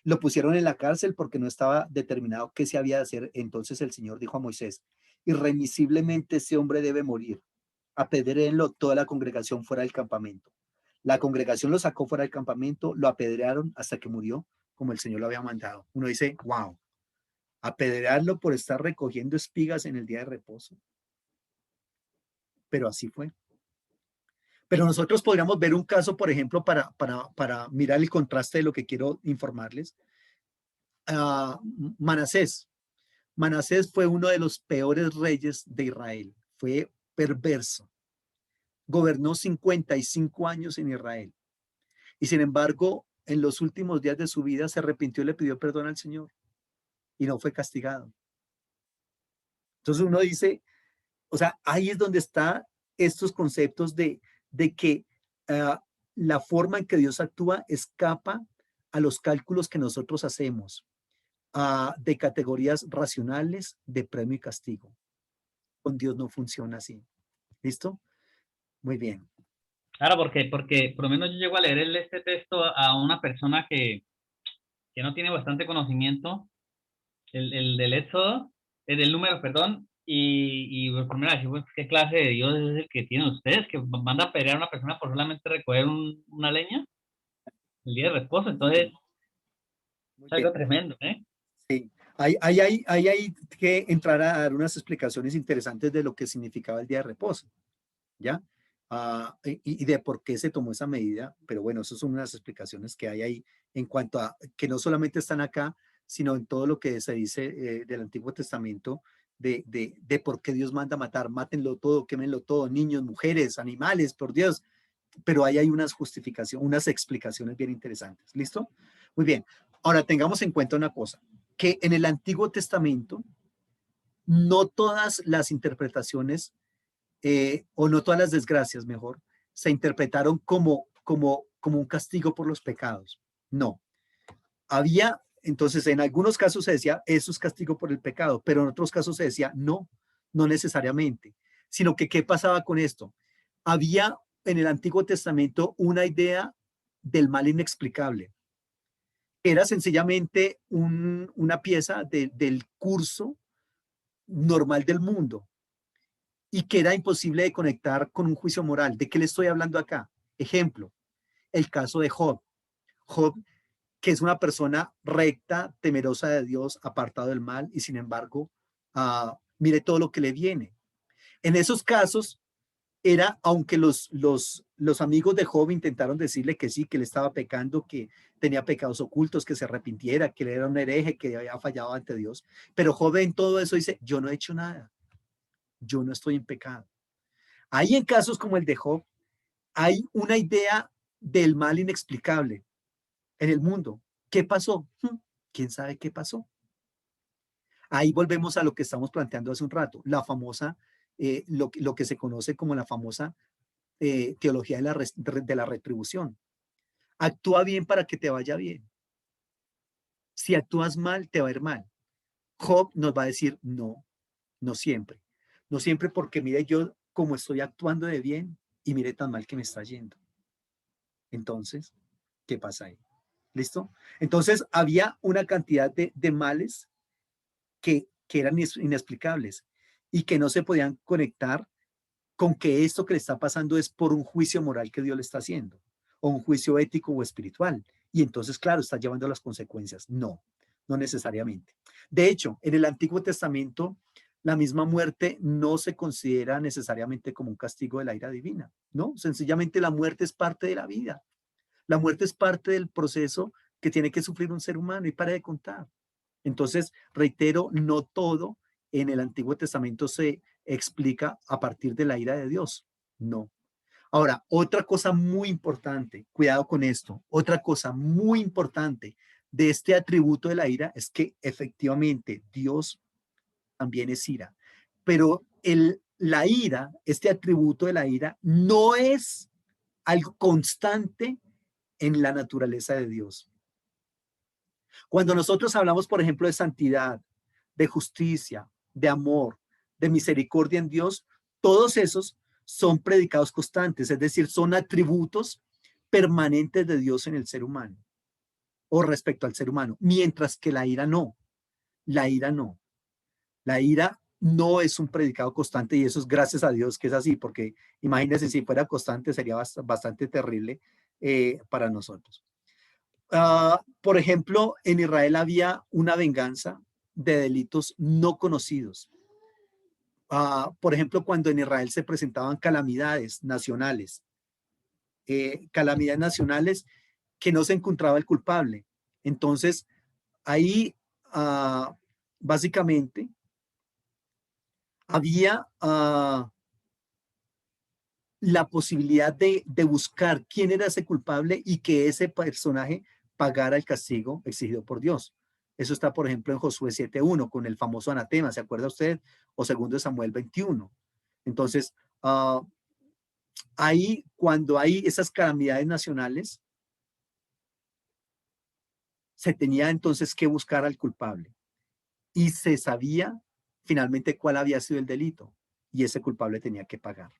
S1: Lo pusieron en la cárcel porque no estaba determinado qué se había de hacer. Entonces el Señor dijo a Moisés, irremisiblemente ese hombre debe morir. Apedréenlo toda la congregación fuera del campamento. La congregación lo sacó fuera del campamento, lo apedrearon hasta que murió, como el Señor lo había mandado. Uno dice, wow, apedrearlo por estar recogiendo espigas en el día de reposo. Pero así fue. Pero nosotros podríamos ver un caso, por ejemplo, para mirar el contraste de lo que quiero informarles. Manasés. Manasés fue uno de los peores reyes de Israel. Fue perverso. Gobernó 55 años en Israel. Y sin embargo, en los últimos días de su vida se arrepintió y le pidió perdón al Señor. Y no fue castigado. Entonces uno dice, o sea, ahí es donde están estos conceptos de que uh, la forma en que Dios actúa escapa a los cálculos que nosotros hacemos, de categorías racionales de premio y castigo. Con Dios no funciona así. ¿Listo? Muy bien.
S2: Claro, porque por lo menos yo llego a leer este texto a una persona que no tiene bastante conocimiento, el del Éxodo, el del número, perdón, y pues, primero decir, pues, ¿qué clase de Dios es el que tienen ustedes? Que manda a pelear a una persona por solamente recoger una leña el día de reposo. Entonces,
S1: Muy
S2: es algo
S1: bien.
S2: tremendo, ¿eh?
S1: Sí. Hay que entrar a dar unas explicaciones interesantes de lo que significaba el día de reposo, ¿ya? Y de por qué se tomó esa medida, pero bueno, esas son unas explicaciones que hay ahí en cuanto a que no solamente están acá, sino en todo lo que se dice del Antiguo Testamento, de por qué Dios manda matar, mátenlo todo, quémenlo todo, niños, mujeres, animales, por Dios, pero ahí hay unas justificaciones, unas explicaciones bien interesantes, ¿listo? Muy bien, ahora tengamos en cuenta una cosa, que en el Antiguo Testamento no todas las interpretaciones o no todas las desgracias, mejor, se interpretaron como un castigo por los pecados. No. Había, entonces, en algunos casos se decía, eso es castigo por el pecado, pero en otros casos se decía, no, no necesariamente, sino que, ¿qué pasaba con esto? Había en el Antiguo Testamento una idea del mal inexplicable. Era sencillamente una pieza del curso normal del mundo y que era imposible de conectar con un juicio moral. ¿De qué le estoy hablando acá? Ejemplo, el caso de Job. Job, que es una persona recta, temerosa de Dios, apartado del mal, y sin embargo, mire todo lo que le viene. En esos casos, era, aunque los amigos de Job intentaron decirle que sí, que él estaba pecando, que tenía pecados ocultos, que se arrepintiera, que él era un hereje, que había fallado ante Dios. Pero Job en todo eso dice, yo no he hecho nada, yo no estoy en pecado. Hay en casos como el de Job, hay una idea del mal inexplicable en el mundo. ¿Qué pasó? ¿Quién sabe qué pasó? Ahí volvemos a lo que estamos planteando hace un rato, la famosa, lo que se conoce como la famosa teología de la retribución. Actúa bien para que te vaya bien. Si actúas mal, te va a ir mal. Job nos va a decir, no, no siempre. No siempre porque mire yo cómo estoy actuando de bien y mire tan mal que me está yendo. Entonces, ¿qué pasa ahí? ¿Listo? Entonces, había una cantidad de males que eran inexplicables y que no se podían conectar con que esto que le está pasando es por un juicio moral que Dios le está haciendo, o un juicio ético o espiritual. Y entonces, claro, está llevando las consecuencias. No, no necesariamente. De hecho, en el Antiguo Testamento, la misma muerte no se considera necesariamente como un castigo de la ira divina, ¿no? Sencillamente la muerte es parte de la vida. La muerte es parte del proceso que tiene que sufrir un ser humano y para de contar. Entonces, reitero, no todo en el Antiguo Testamento se explica a partir de la ira de Dios. No. Ahora, otra cosa muy importante, cuidado con esto, otra cosa muy importante de este atributo de la ira es que efectivamente Dios también es ira, pero la ira, este atributo de la ira, no es algo constante en la naturaleza de Dios. Cuando nosotros hablamos, por ejemplo, de santidad, de justicia, de amor, de misericordia en Dios, todos esos son predicados constantes, es decir, son atributos permanentes de Dios en el ser humano o respecto al ser humano, mientras que la ira no, la ira no, la ira no es un predicado constante y eso es gracias a Dios que es así, porque imagínense si fuera constante sería bastante terrible para nosotros. Por ejemplo, en Israel había una venganza de delitos no conocidos. Por ejemplo, cuando en Israel se presentaban calamidades nacionales que no se encontraba el culpable. Entonces, ahí básicamente había la posibilidad de buscar quién era ese culpable y que ese personaje pagara el castigo exigido por Dios. Eso está, por ejemplo, en Josué 7:1 con el famoso anatema, ¿se acuerda usted? O segundo de Samuel 21. Entonces, ahí, cuando hay esas calamidades nacionales, se tenía entonces que buscar al culpable y se sabía finalmente cuál había sido el delito y ese culpable tenía que pagar.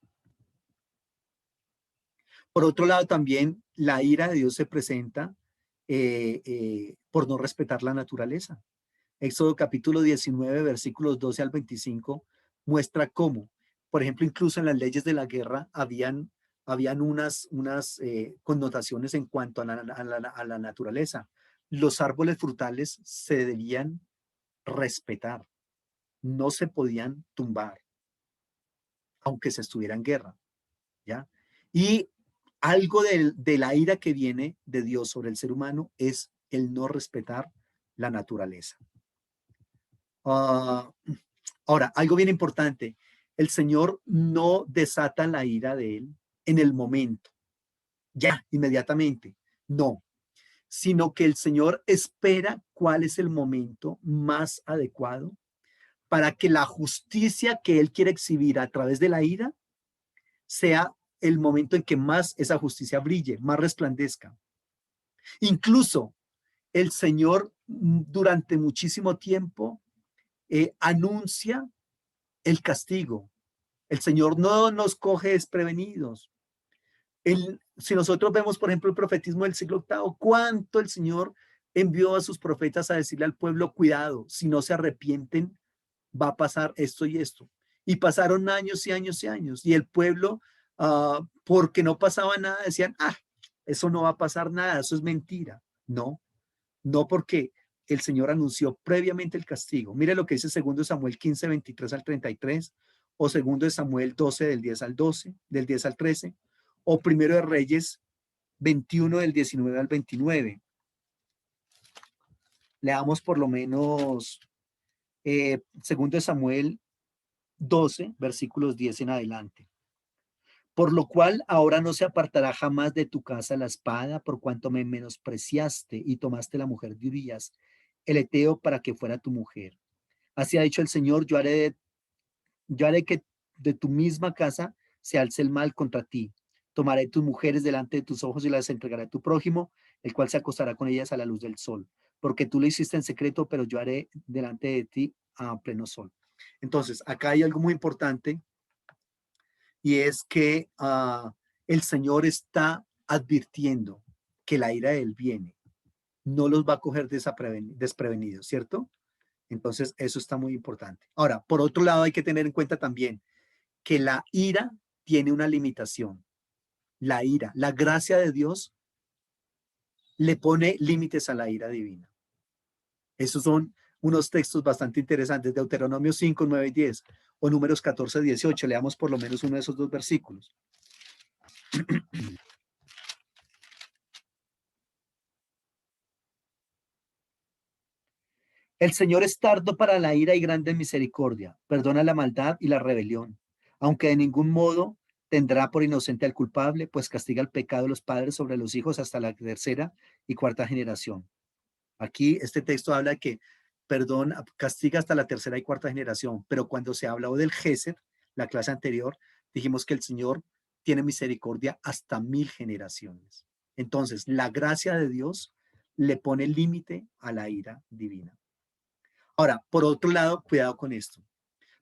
S1: Por otro lado, también la ira de Dios se presenta por no respetar la naturaleza. Éxodo capítulo 19, versículos 12 al 25, muestra cómo, por ejemplo, incluso en las leyes de la guerra habían unas connotaciones en cuanto a la naturaleza. Los árboles frutales se debían respetar, no se podían tumbar, aunque se estuviera en guerra, ¿ya? Y algo de la ira que viene de Dios sobre el ser humano es el no respetar la naturaleza. Ah, ahora, algo bien importante, el Señor no desata la ira de él en el momento, ya, inmediatamente, no, sino que el Señor espera cuál es el momento más adecuado para que la justicia que él quiere exhibir a través de la ira sea el momento en que más esa justicia brille, más resplandezca. Incluso el Señor durante muchísimo tiempo anuncia el castigo. El Señor no nos coge desprevenidos. Si nosotros vemos, por ejemplo, el profetismo del siglo VIII, cuánto el Señor envió a sus profetas a decirle al pueblo, cuidado, si no se arrepienten, va a pasar esto y esto. Y pasaron años y años y años. Y el pueblo, porque no pasaba nada, decían, eso no va a pasar nada, eso es mentira. No, no porque el Señor anunció previamente el castigo. Mire lo que dice 2 Samuel 15, 23 al 33, o 2 Samuel 12, del 10 al 12, del 10 al 13, o 1 de Reyes 21, del 19 al 29. Leamos por lo menos 2 de Samuel 12, versículos 10 en adelante. Por lo cual ahora no se apartará jamás de tu casa la espada, por cuanto me menospreciaste y tomaste la mujer de Urías, el heteo, para que fuera tu mujer. Así ha dicho el Señor, yo haré que de tu misma casa se alce el mal contra ti. Tomaré tus mujeres delante de tus ojos y las entregaré a tu prójimo, el cual se acostará con ellas a la luz del sol. Porque tú lo hiciste en secreto, pero yo haré delante de ti a pleno sol. Entonces, acá hay algo muy importante y es que el Señor está advirtiendo que la ira de él viene. No los va a coger desprevenidos, ¿cierto? Entonces, eso está muy importante. Ahora, por otro lado, hay que tener en cuenta también que la ira tiene una limitación. La ira, la gracia de Dios le pone límites a la ira divina. Esos son unos textos bastante interesantes, Deuteronomio 5, 9 y 10, o Números 14, 18. Leamos por lo menos uno de esos dos versículos. El Señor es tardo para la ira y grande en misericordia, perdona la maldad y la rebelión, aunque de ningún modo tendrá por inocente al culpable, pues castiga el pecado de los padres sobre los hijos hasta la tercera y cuarta generación. Aquí este texto habla de que perdón, castiga hasta la tercera y cuarta generación, pero cuando se habló del Gesed, la clase anterior, dijimos que el Señor tiene misericordia hasta 1000 generaciones. Entonces, la gracia de Dios le pone límite a la ira divina. Ahora, por otro lado, cuidado con esto.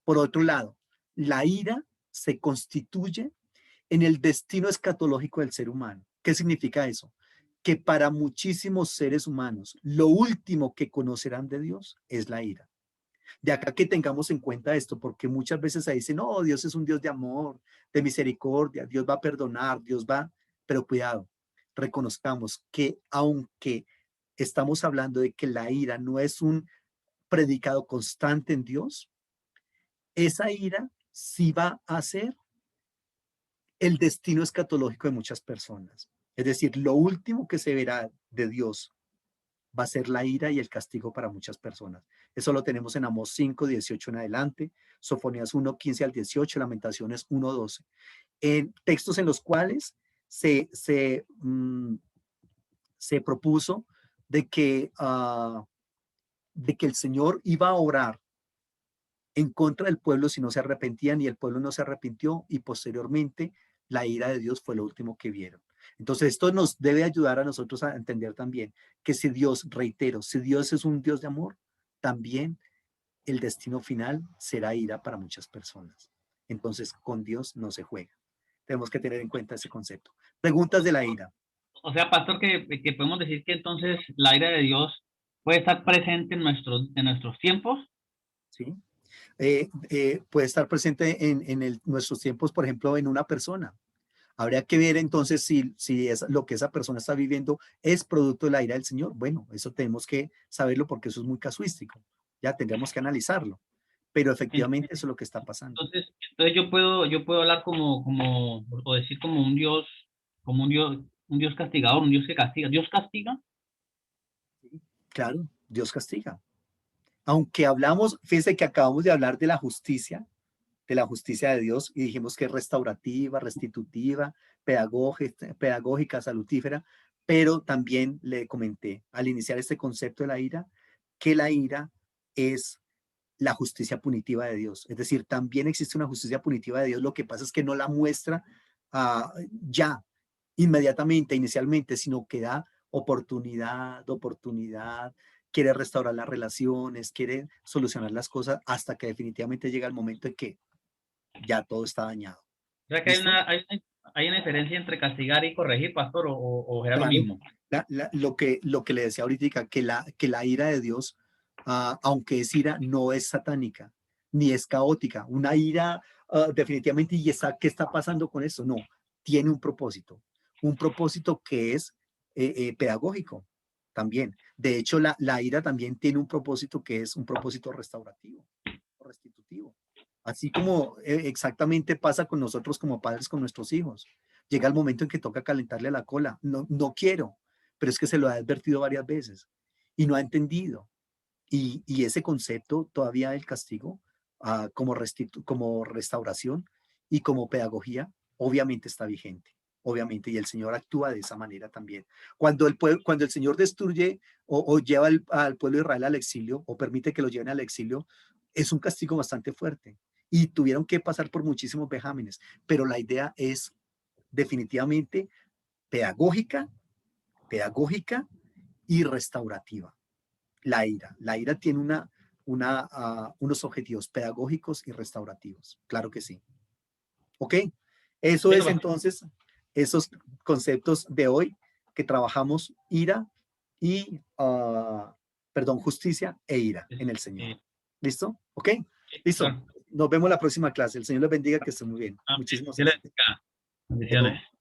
S1: Por otro lado, la ira se constituye en el destino escatológico del ser humano. ¿Qué significa eso? Que para muchísimos seres humanos, lo último que conocerán de Dios es la ira. De acá que tengamos en cuenta esto, porque muchas veces se dice, no, Dios es un Dios de amor, de misericordia, Dios va a perdonar, Dios va, pero cuidado, reconozcamos que aunque estamos hablando de que la ira no es un predicado constante en Dios, esa ira sí va a ser el destino escatológico de muchas personas. Es decir, lo último que se verá de Dios va a ser la ira y el castigo para muchas personas. Eso lo tenemos en Amós 5, 18 en adelante, Sofonías 1, 15 al 18, Lamentaciones 1, 12. En textos en los cuales se propuso de que el Señor iba a orar en contra del pueblo si no se arrepentían, y el pueblo no se arrepintió, y posteriormente la ira de Dios fue lo último que vieron. Entonces esto nos debe ayudar a nosotros a entender también que si Dios, reitero, si Dios es un Dios de amor, también el destino final será ira para muchas personas. Entonces con Dios no se juega. Tenemos que tener en cuenta ese concepto. Preguntas de la ira.
S2: O sea, pastor, que podemos decir que entonces la ira de Dios puede estar presente en nuestros tiempos.
S1: ¿sí? Puede estar presente nuestros tiempos, por ejemplo, en una persona. Habría que ver entonces si lo que esa persona está viviendo es producto de la ira del Señor. Bueno, eso tenemos que saberlo porque eso es muy casuístico. Ya tendríamos que analizarlo. Pero efectivamente eso es lo que está pasando.
S2: Entonces yo puedo hablar o decir un Dios castigador, un Dios que castiga. ¿Dios castiga?
S1: ¿Sí? Claro, Dios castiga. Aunque hablamos, fíjense que acabamos de hablar de la justicia de Dios y dijimos que es restaurativa, restitutiva, pedagógica, salutífera, pero también le comenté al iniciar este concepto de la ira, que la ira es la justicia punitiva de Dios. Es decir, también existe una justicia punitiva de Dios, lo que pasa es que no la muestra ya, inmediatamente, inicialmente, sino que da oportunidad, quiere restaurar las relaciones, quiere solucionar las cosas hasta que definitivamente llega el momento en que ya todo está dañado.
S2: O sea que
S1: ¿Listo?
S2: hay una diferencia entre castigar y corregir, pastor, o era lo
S1: Claro,
S2: mismo.
S1: lo que le decía ahorita, que la ira de Dios, aunque es ira, no es satánica, ni es caótica. Una ira, definitivamente, ¿qué está pasando con eso? No, tiene un propósito que es pedagógico también. De hecho, la ira también tiene un propósito que es un propósito restaurativo, restitutivo. Así como exactamente pasa con nosotros como padres con nuestros hijos. Llega el momento en que toca calentarle la cola. No, no quiero, pero es que se lo ha advertido varias veces y no ha entendido. Y ese concepto todavía del castigo como restauración y como pedagogía, obviamente está vigente, obviamente, y el Señor actúa de esa manera también. Cuando el Señor destruye o lleva al pueblo de Israel al exilio o permite que lo lleven al exilio, es un castigo bastante fuerte y tuvieron que pasar por muchísimos vejámenes, pero la idea es definitivamente pedagógica, pedagógica y restaurativa. La ira tiene unos objetivos pedagógicos y restaurativos. Claro que sí. ¿Ok? Eso
S2: Listo,
S1: es
S2: pastor.
S1: entonces esos conceptos de hoy que trabajamos ira y, perdón, justicia e ira en el Señor.
S2: Sí,
S1: ¿Listo? ¿Ok? Listo.
S2: pastor.
S1: Nos vemos la próxima clase. El Señor les bendiga, que estén muy bien.
S2: Amén.
S1: Muchísimos
S2: Dios le
S1: éxitos.
S2: bendiga.
S1: Bueno,
S2: Bendiciones.